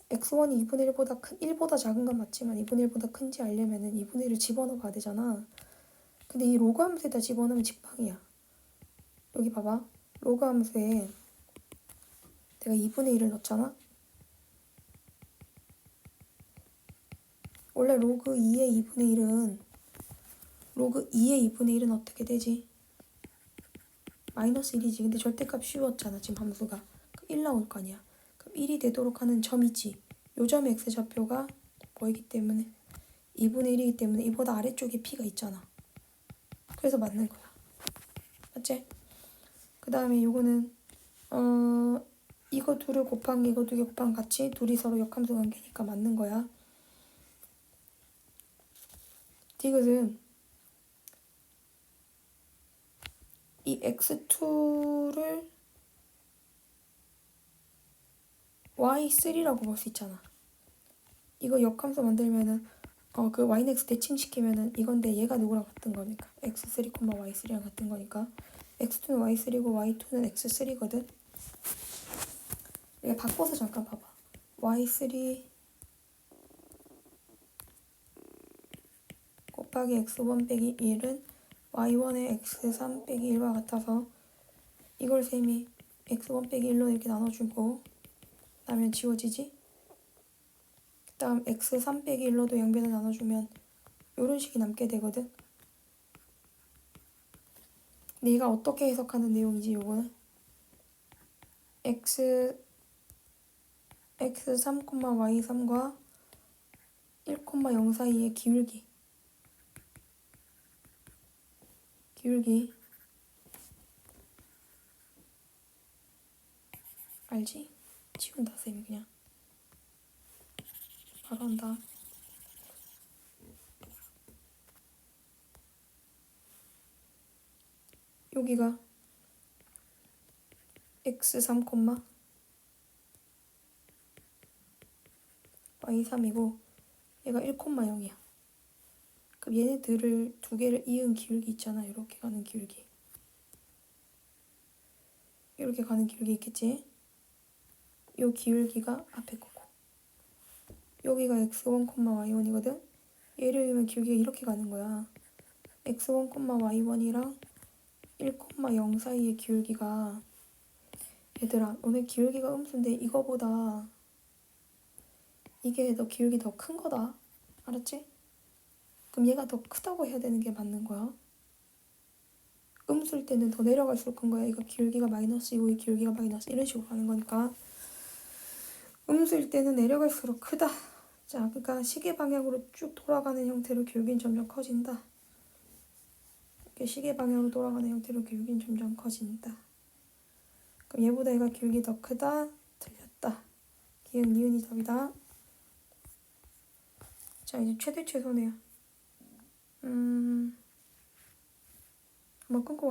x1이 2분의 1보다 큰, 1보다 작은 건 맞지만 2분의 1보다 큰지 알려면은 2분의 1을 집어넣어 봐야 되잖아. 근데 이 로그 함수에다 집어넣으면 직방이야. 여기 봐봐. 로그 함수에 내가 2분의 1을 넣었잖아. 원래 로그 2의 2분의 1은 로그 2의 2분의 1은 어떻게 되지? 마이너스 1이지. 근데 절대값 씌웠잖아. 지금 함수가. 1 나올 거 아니야. 그럼 1이 되도록 하는 점이지. 요 점의 x좌표가 뭐이기 때문에 2분의 1이기 때문에 이보다 아래쪽에 p가 있잖아. 그래서 맞는 거야. 맞지? 그 다음에 요거는 이거 둘을 곱한 게 이거 두 개 곱한 같이 둘이 서로 역함수 관계니까 맞는 거야. 디귿은 이 x2를 y3라고 볼 수 있잖아. 이거 역함수 만들면은 그 y는 x 대칭시키면은 이건데 얘가 누구랑 같은 거니까 x3, y3랑 같은 거니까 x2는 y3고 y2는 x3거든. 얘 바꿔서 잠깐 봐봐. y3 곱하기 x1 빼기 1은 y1의 x3 빼기 1과 같아서 이걸 셈이 x1 빼기 1로 이렇게 나눠주고 그다음에 지워지지? 그 다음 x3 빼기 1로도 양변을 나눠주면 이런 식이 남게 되거든. 근데 얘가 어떻게 해석하는 내용이지 요거는? x3, y3과 1,0 사이의 기울기 알지? 지운다 쌤이 그냥 바로 한다. 여기가 x3, y3이고 얘가 1,0이야. 그럼 얘네들을 두 개를 이은 기울기 있잖아. 이렇게 가는 기울기. 이렇게 가는 기울기 있겠지? 요 기울기가 앞에 거고 여기가 x1, y1이거든? 얘를 이으면 기울기가 이렇게 가는 거야. x1, y1이랑 1,0 사이의 기울기가 얘들아 오늘 기울기가 음수인데 이거보다 이게 너 기울기 더 큰 거다. 알았지? 그럼 얘가 더 크다고 해야 되는 게 맞는 거야. 음수일 때는 더 내려갈수록 큰 거야. 이거 기울기가 마이너스이고 이 기울기가 마이너스 이런 식으로 가는 거니까 음수일 때는 내려갈수록 크다. 자, 그러니까 시계 방향으로 쭉 돌아가는 형태로 기울기는 점점 커진다. 이렇게 시계 방향으로 돌아가는 형태로 기울기는 점점 커진다. 그럼 얘보다 얘가 기울기 더 크다. 틀렸다. 기억 니은이 답이다. 자, 이제 최대 최소네요. 한번 끊고